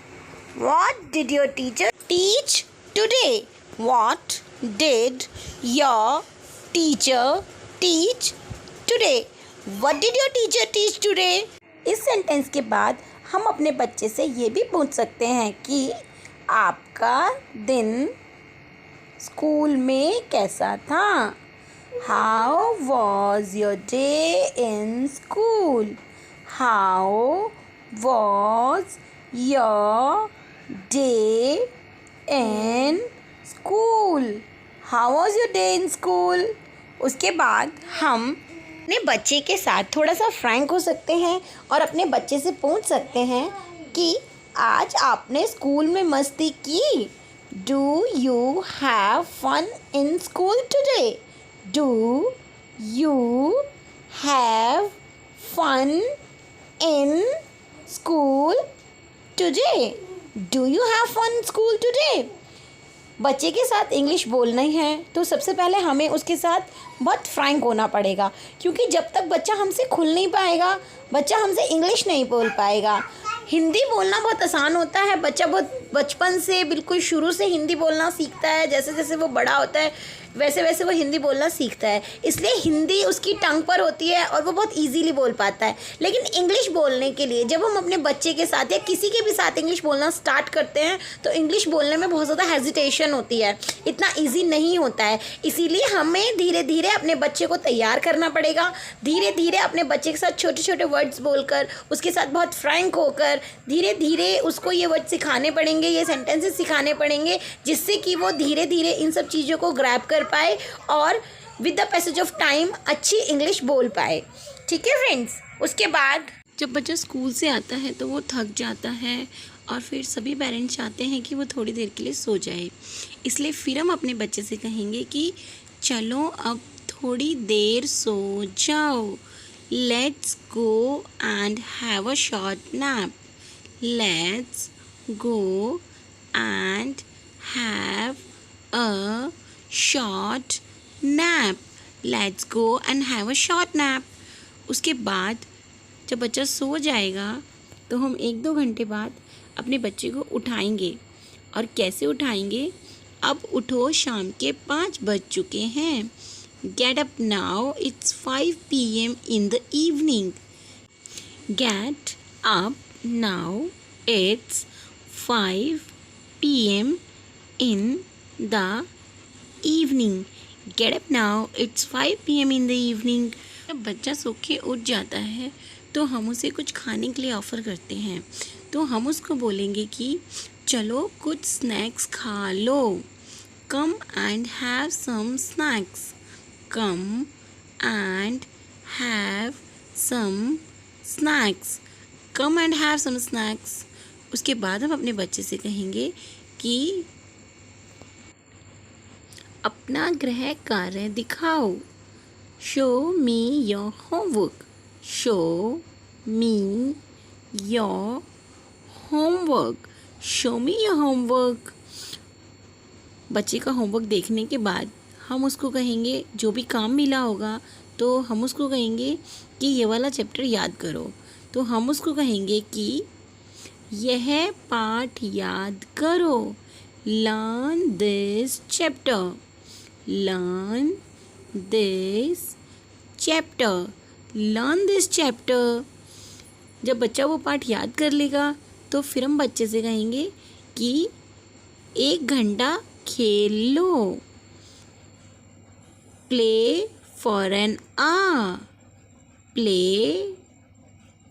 What did your teacher teach today? What did your teacher teach today? What did your teacher teach today? इस सेंटेंस के बाद हम अपने बच्चे से ये भी पूछ सकते हैं कि आपका दिन स्कूल में कैसा था। How was your day in school? How was your day in school? How was your day in school? उसके बाद हम अपने बच्चे के साथ थोड़ा सा फ्रैंक हो सकते हैं और अपने बच्चे से पूछ सकते हैं कि आज आपने स्कूल में मस्ती की। Do you have fun in school today? Do you have fun in school today? Do you have fun in school today? बच्चे के साथ इंग्लिश बोलना ही है तो सबसे पहले हमें उसके साथ बहुत फ्रैंक होना पड़ेगा। क्योंकि जब तक बच्चा हमसे खुल नहीं पाएगा, बच्चा हमसे इंग्लिश नहीं बोल पाएगा। हिंदी बोलना बहुत आसान होता है, बच्चा बहुत बचपन से बिल्कुल शुरू से हिंदी बोलना सीखता है। जैसे जैसे वो बड़ा होता है वैसे वैसे वो हिंदी बोलना सीखता है, इसलिए हिंदी उसकी टंग पर होती है और वो बहुत इजीली बोल पाता है। लेकिन इंग्लिश बोलने के लिए जब हम अपने बच्चे के साथ या किसी के भी साथ इंग्लिश बोलना स्टार्ट करते हैं तो इंग्लिश बोलने में बहुत ज़्यादा हेजिटेशन होती है, इतना ईजी नहीं होता है। इसीलिए हमें धीरे धीरे अपने बच्चे को तैयार करना पड़ेगा। धीरे धीरे अपने बच्चे के साथ छोटे छोटे वर्ड्स बोलकर, उसके साथ बहुत फ्रैंक होकर धीरे धीरे उसको ये वर्ड सिखाने पड़ेंगे, ये सेंटेंसेस सिखाने पड़ेंगे, जिससे कि वो धीरे धीरे इन सब चीज़ों को ग्रैब कर पाए और with the passage of time अच्छी इंग्लिश बोल पाए। ठीक है फ्रेंड्स। उसके बाद जब बच्चा स्कूल से आता है तो वो थक जाता है और फिर सभी पेरेंट्स चाहते हैं कि वो थोड़ी देर के लिए सो जाए। इसलिए फिर हम अपने बच्चे से कहेंगे कि चलो अब थोड़ी देर सो जाओ। Let's go and have a short nap. Let's go and have a short nap. Let's go and have a short nap. उसके बाद जब बच्चा सो जाएगा तो हम 1-2 घंटे बाद अपने बच्चे को उठाएंगे। और कैसे उठाएंगे? अब उठो, शाम के 5 बज चुके हैं। Get up now, it's 5 PM in the evening. Get up now, it's 5 PM in the evening. Get up now, it's 5 PM in the evening. जब बच्चा सो के उठ जाता है तो हम उसे कुछ खाने के लिए ऑफ़र करते हैं। तो हम उसको बोलेंगे कि चलो कुछ स्नैक्स खा लो। Come and have some snacks. Come and have some snacks. Come and have some snacks. उसके बाद हम अपने बच्चे से कहेंगे कि अपना गृह कार्य दिखाओ। Show me your homework. Show me your homework. Show me your homework. बच्चे का होमवर्क देखने के बाद हम उसको कहेंगे, जो भी काम मिला होगा तो हम उसको कहेंगे कि ये वाला चैप्टर याद करो। तो हम उसको कहेंगे कि यह पाठ याद करो। learn this chapter. Learn this chapter. Learn this chapter. जब बच्चा वो पाठ याद कर लेगा तो फिर हम बच्चे से कहेंगे कि 1 घंटा खेल लो. Play for an hour. Play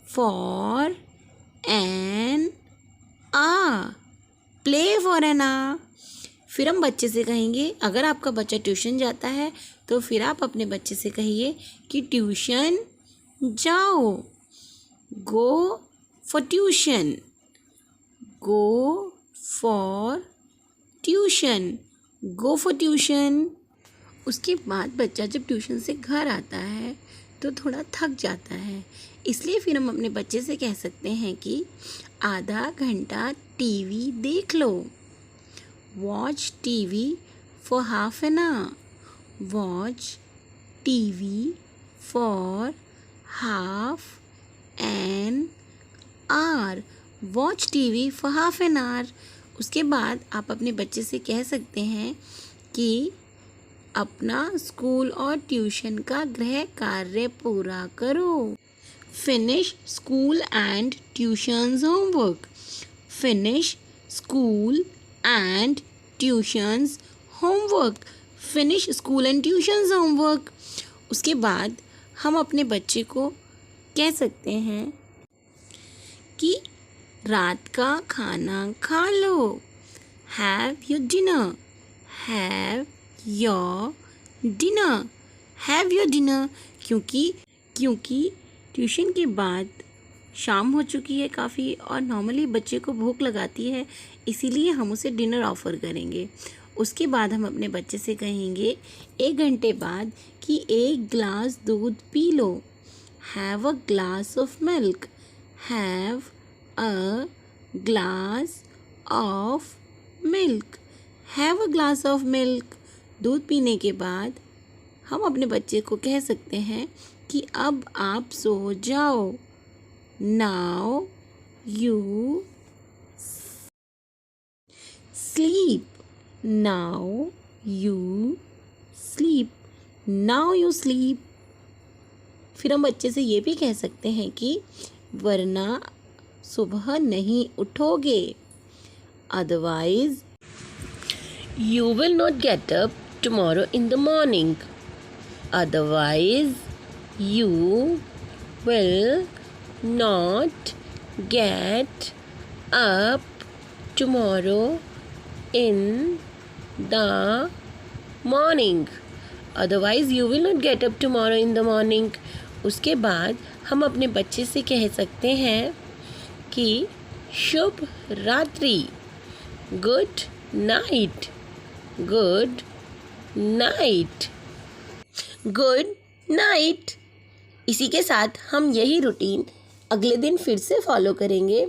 for an hour. Play for an hour. फिर हम बच्चे से कहेंगे, अगर आपका बच्चा ट्यूशन जाता है तो फिर आप अपने बच्चे से कहिए कि ट्यूशन जाओ. Go for tuition. Go for tuition. Go for tuition. उसके बाद बच्चा जब ट्यूशन से घर आता है तो थोड़ा थक जाता है, इसलिए फिर हम अपने बच्चे से कह सकते हैं कि आधा घंटा टीवी देख लो. Watch TV for half an hour. Watch TV for half an hour. Watch TV for half an hour. उसके बाद आप अपने बच्चे से कह सकते हैं कि अपना स्कूल और ट्यूशन का गृह कार्य पूरा करो. Finish school and tuitions homework. Finish school and tuitions homework. Finish school and tuitions homework. उसके बाद हम अपने बच्चे को कह सकते हैं कि रात का खाना खा लो. Have your dinner. Have your dinner. Have your dinner. क्योंकि ट्यूशन के बाद शाम हो चुकी है काफ़ी और नॉर्मली बच्चे को भूख लगाती है, इसीलिए हम उसे डिनर ऑफ़र करेंगे. उसके बाद हम अपने बच्चे से कहेंगे 1 घंटे बाद कि 1 ग्लास दूध P low. Have a glass of milk. Have a glass of milk. Have a glass of milk. दूध पीने के बाद हम अपने बच्चे को कह सकते हैं कि अब आप सो जाओ. Now you sleep. Now you sleep. Now you sleep. फिर हम बच्चे से ये भी कह सकते हैं कि वरना सुबह नहीं उठोगे. Otherwise you will not get up tomorrow in the morning. Otherwise, you will not get up tomorrow in the morning. Otherwise, you will not get up tomorrow in the morning. उसके बाद हम अपने बच्चे से कह सकते हैं कि शुभ रात्रि. Good night. Good night. Good night. इसी के साथ हम यही रूटीन अगले दिन फिर से फॉलो करेंगे,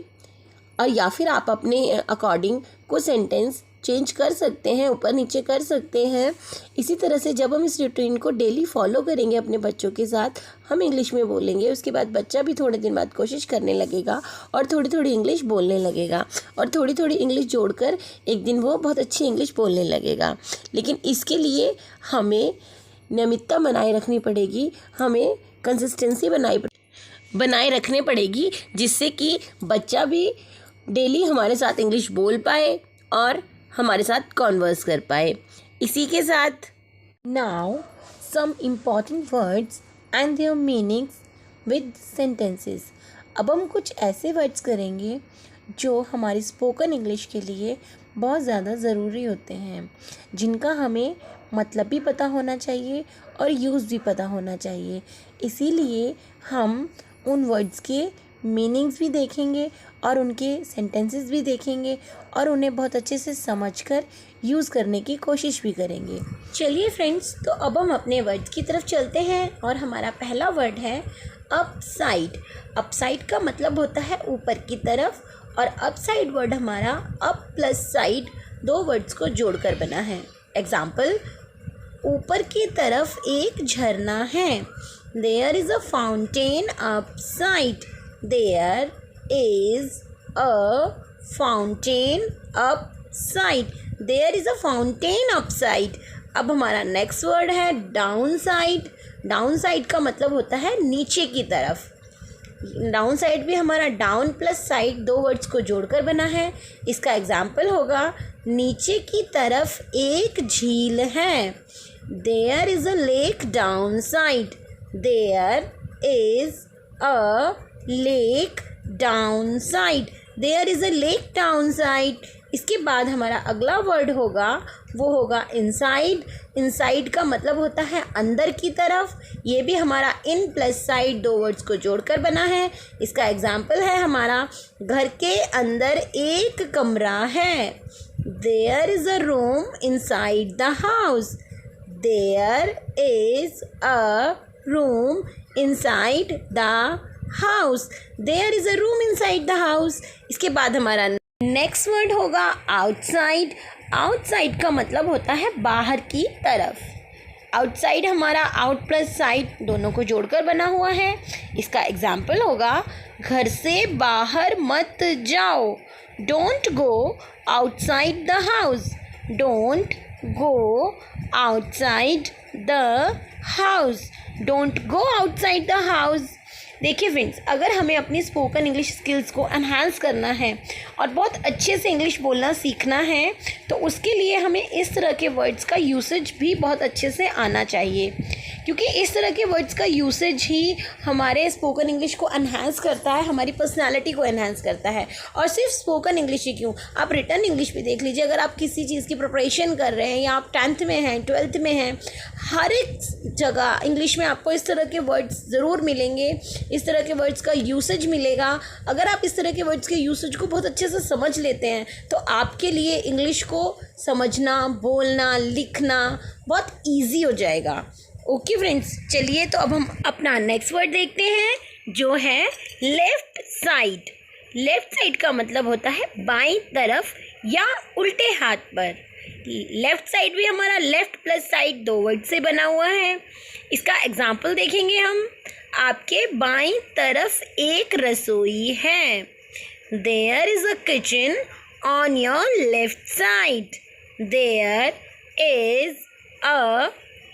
और या फिर आप अपने अकॉर्डिंग कुछ सेंटेंस चेंज कर सकते हैं, ऊपर नीचे कर सकते हैं. इसी तरह से जब हम इस रूटीन को डेली फॉलो करेंगे अपने बच्चों के साथ, हम इंग्लिश में बोलेंगे. उसके बाद बच्चा भी थोड़े दिन बाद कोशिश करने लगेगा और थोड़ी थोड़ी इंग्लिश बोलने लगेगा, और थोड़ी थोड़ी इंग्लिश जोड़कर एक दिन वो बहुत अच्छी इंग्लिश बोलने लगेगा. लेकिन इसके लिए हमें नियमितता बनाए रखनी पड़ेगी, हमें कंसिस्टेंसी बनाए रखने पड़ेगी, जिससे कि बच्चा भी डेली हमारे साथ इंग्लिश बोल पाए और हमारे साथ कॉन्वर्स कर पाए. इसी के साथ now some important words and their meanings with sentences. अब हम कुछ ऐसे वर्ड्स करेंगे जो हमारी स्पोकन इंग्लिश के लिए बहुत ज़्यादा ज़रूरी होते हैं, जिनका हमें मतलब भी पता होना चाहिए और यूज़ भी पता होना चाहिए. इसीलिए हम उन वर्ड्स के मीनिंग्स भी देखेंगे और उनके सेंटेंसेस भी देखेंगे और उन्हें बहुत अच्छे से समझकर यूज़ करने की कोशिश भी करेंगे. चलिए फ्रेंड्स, तो अब हम अपने वर्ड्स की तरफ चलते हैं और हमारा पहला वर्ड है अपसाइड. अपसाइड का मतलब होता है ऊपर की तरफ, और अपसाइड वर्ड हमारा अप प्लस साइड 2 वर्ड्स को जोड़कर बना है. एग्जाम्पल, ऊपर की तरफ एक झरना है. There is a fountain upside. There is a fountain up side, there is a fountain upside. अब हमारा नेक्स्ट वर्ड है डाउन साइड। डाउन साइड का मतलब होता है नीचे की तरफ। डाउन साइड भी हमारा डाउन प्लस साइड दो वर्ड्स को जोड़कर बना है। इसका एग्जाम्पल होगा नीचे की तरफ एक झील है। There is a lake down side, there is a lake down side, there is a lake down side. इसके बाद हमारा अगला वर्ड होगा वो होगा इनसाइड। इनसाइड का मतलब होता है अंदर की तरफ। ये भी हमारा इन प्लस साइड दो वर्ड्स को जोड़कर बना है। इसका एग्जाम्पल है हमारा घर के अंदर एक कमरा है। There is a room inside the house, there is a room inside the house, there is a room inside the house. इसके बाद हमारा नेक्स्ट वर्ड होगा आउटसाइड। आउटसाइड का मतलब होता है बाहर की तरफ। आउटसाइड हमारा आउट प्लस साइड दोनों को जोड़कर बना हुआ है। इसका एग्जाम्पल होगा घर से बाहर मत जाओ, don't go outside the house, don't go outside the house, don't go outside the house. देखिए फ्रेंड्स, अगर हमें अपनी स्पोकन इंग्लिश स्किल्स को एनहांस करना है और बहुत अच्छे से इंग्लिश बोलना सीखना है तो उसके लिए हमें इस तरह के वर्ड्स का यूसेज भी बहुत अच्छे से आना चाहिए, क्योंकि इस तरह के वर्ड्स का यूसेज ही हमारे स्पोकन इंग्लिश को एनहांस करता है, हमारी पर्सनालिटी को एनहांस करता है। और सिर्फ स्पोकन इंग्लिश ही क्यों, आप रिटन इंग्लिश भी देख लीजिए। अगर आप किसी चीज़ की प्रिपरेशन कर रहे हैं या आप 10th में हैं, 12th में हैं, हर एक जगह इंग्लिश में आपको इस तरह के वर्ड्स ज़रूर मिलेंगे, इस तरह के वर्ड्स का यूसेज मिलेगा। अगर आप इस तरह के वर्ड्स के यूसेज को बहुत अच्छे से समझ लेते हैं तो आपके लिए इंग्लिश को समझना, बोलना, लिखना बहुत ईजी हो जाएगा। ओके फ्रेंड्स, चलिए तो अब हम अपना नेक्स्ट वर्ड देखते हैं जो है लेफ़्ट साइड। लेफ़्ट साइड का मतलब होता है बाईं तरफ या उल्टे हाथ पर। लेफ़्ट साइड भी हमारा लेफ़्ट प्लस साइड दो वर्ड से बना हुआ है। इसका एग्जाम्पल देखेंगे हम। आपके बाईं तरफ एक रसोई है। There is a kitchen on your left side, there is a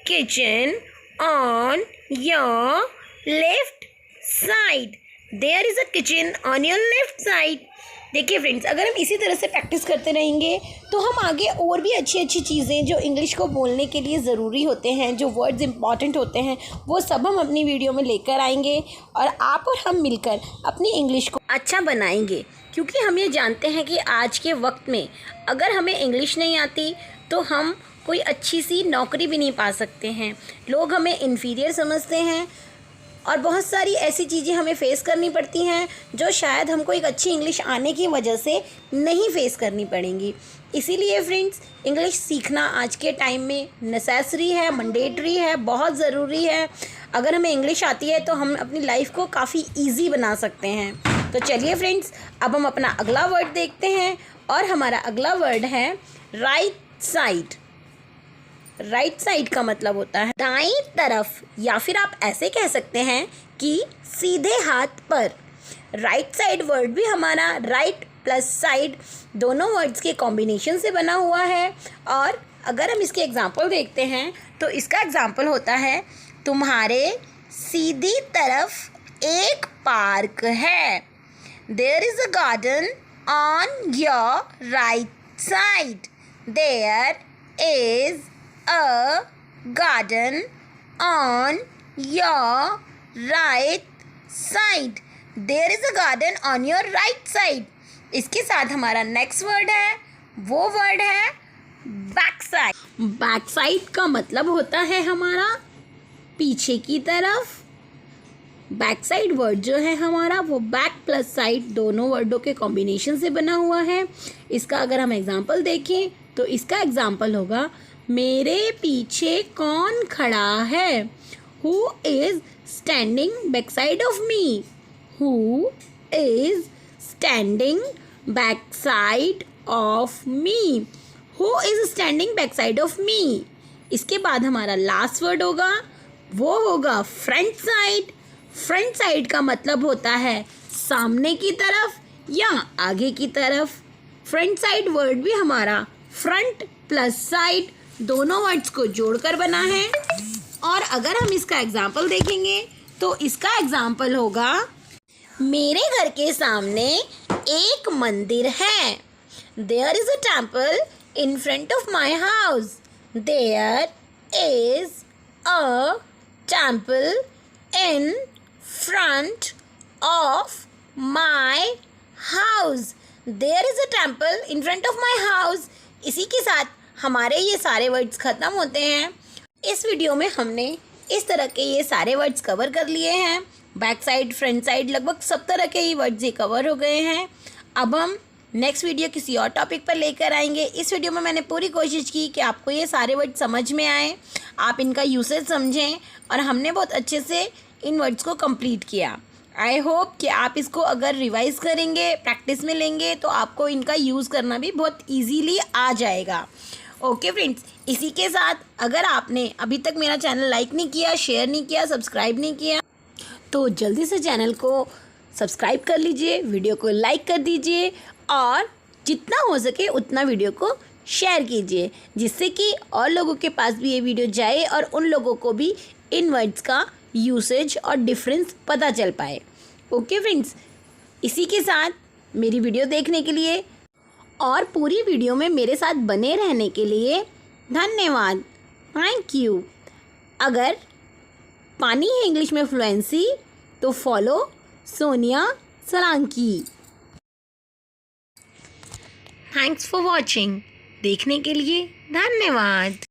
kitchen on your left side, there is a kitchen on your left side. देखिए फ्रेंड्स, अगर हम इसी तरह से प्रैक्टिस करते रहेंगे तो हम आगे और भी अच्छी अच्छी चीज़ें जो इंग्लिश को बोलने के लिए ज़रूरी होते हैं, जो वर्ड्स इंपॉर्टेंट होते हैं, वो सब हम अपनी वीडियो में लेकर आएंगे और आप और हम मिलकर अपनी इंग्लिश को अच्छा बनाएंगे। क्योंकि हम ये जानते हैं कि आज के वक्त में अगर हमें इंग्लिश नहीं आती तो हम कोई अच्छी सी नौकरी भी नहीं पा सकते हैं। लोग हमें इन्फीरियर समझते हैं और बहुत सारी ऐसी चीज़ें हमें फ़ेस करनी पड़ती हैं जो शायद हमको एक अच्छी इंग्लिश आने की वजह से नहीं फ़ेस करनी पड़ेंगी। इसीलिए फ्रेंड्स, इंग्लिश सीखना आज के टाइम में नेसेसरी है, मैंडेटरी है, बहुत ज़रूरी है। अगर हमें इंग्लिश आती है तो हम अपनी लाइफ को काफ़ी ईजी बना सकते हैं। तो चलिए फ्रेंड्स, अब हम अपना अगला वर्ड देखते हैं और हमारा अगला वर्ड है राइट साइड। राइट साइड का मतलब होता है दाईं तरफ, या फिर आप ऐसे कह सकते हैं कि सीधे हाथ पर। राइट साइड वर्ड भी हमारा राइट प्लस साइड दोनों वर्ड्स के कॉम्बिनेशन से बना हुआ है। और अगर हम इसके एग्जांपल देखते हैं तो इसका एग्जांपल होता है तुम्हारे सीधी तरफ एक पार्क है। There is a garden on your right side, there is a garden on your right side, there is a garden on your right side। इसके साथ हमारा नेक्स्ट वर्ड है वो वर्ड है बैक साइड। बैक साइड का मतलब होता है हमारा पीछे की तरफ। बैक साइड वर्ड जो है हमारा वो बैक प्लस साइड दोनों वर्डों के कॉम्बिनेशन से बना हुआ है। इसका अगर हम एग्जांपल देखें तो इसका एग्जांपल होगा मेरे पीछे कौन खड़ा है। Who is standing back side of me, who is standing back side of me, who is standing back side of me. इसके बाद हमारा लास्ट वर्ड होगा वो होगा फ्रंट साइड। फ्रंट साइड का मतलब होता है सामने की तरफ या आगे की तरफ। फ्रंट साइड वर्ड भी हमारा फ्रंट प्लस साइड दोनों वर्ड्स को जोड़कर बना है। और अगर हम इसका एग्जाम्पल देखेंगे तो इसका एग्जाम्पल होगा, मेरे घर के सामने एक मंदिर है। There is a temple in front of my house. There is a temple in front of my house. There is a temple in front of my house. इसी के साथ हमारे ये सारे वर्ड्स ख़त्म होते हैं। इस वीडियो में हमने इस तरह के ये सारे वर्ड्स कवर कर लिए हैं। बैक साइड, फ्रंट साइड, लगभग सब तरह के ही वर्ड्स ये कवर हो गए हैं। अब हम नेक्स्ट वीडियो किसी और टॉपिक पर लेकर आएंगे। इस वीडियो में मैंने पूरी कोशिश की कि आपको ये सारे वर्ड समझ में आए, आप इनका यूसेज समझें, और हमने बहुत अच्छे से इन वर्ड्स को कंप्लीट किया। आई होप कि आप इसको अगर रिवाइज़ करेंगे, प्रैक्टिस में लेंगे, तो आपको इनका यूज़ करना भी बहुत ईजीली आ जाएगा। ओके फ्रेंड्स, इसी के साथ अगर आपने अभी तक मेरा चैनल लाइक नहीं किया, शेयर नहीं किया, सब्सक्राइब नहीं किया, तो जल्दी से चैनल को सब्सक्राइब कर लीजिए, वीडियो को लाइक कर दीजिए और जितना हो सके उतना वीडियो को शेयर कीजिए, जिससे कि और लोगों के पास भी ये वीडियो जाए और उन लोगों को भी इन वर्ड्स का यूसेज और डिफरेंस पता चल पाए। ओके फ्रेंड्स, इसी के साथ मेरी वीडियो देखने के लिए और पूरी वीडियो में मेरे साथ बने रहने के लिए धन्यवाद। Thank you. अगर पानी है इंग्लिश में फ्लुएंसी तो follow Sonia Solanki. Thanks for watching. देखने के लिए धन्यवाद।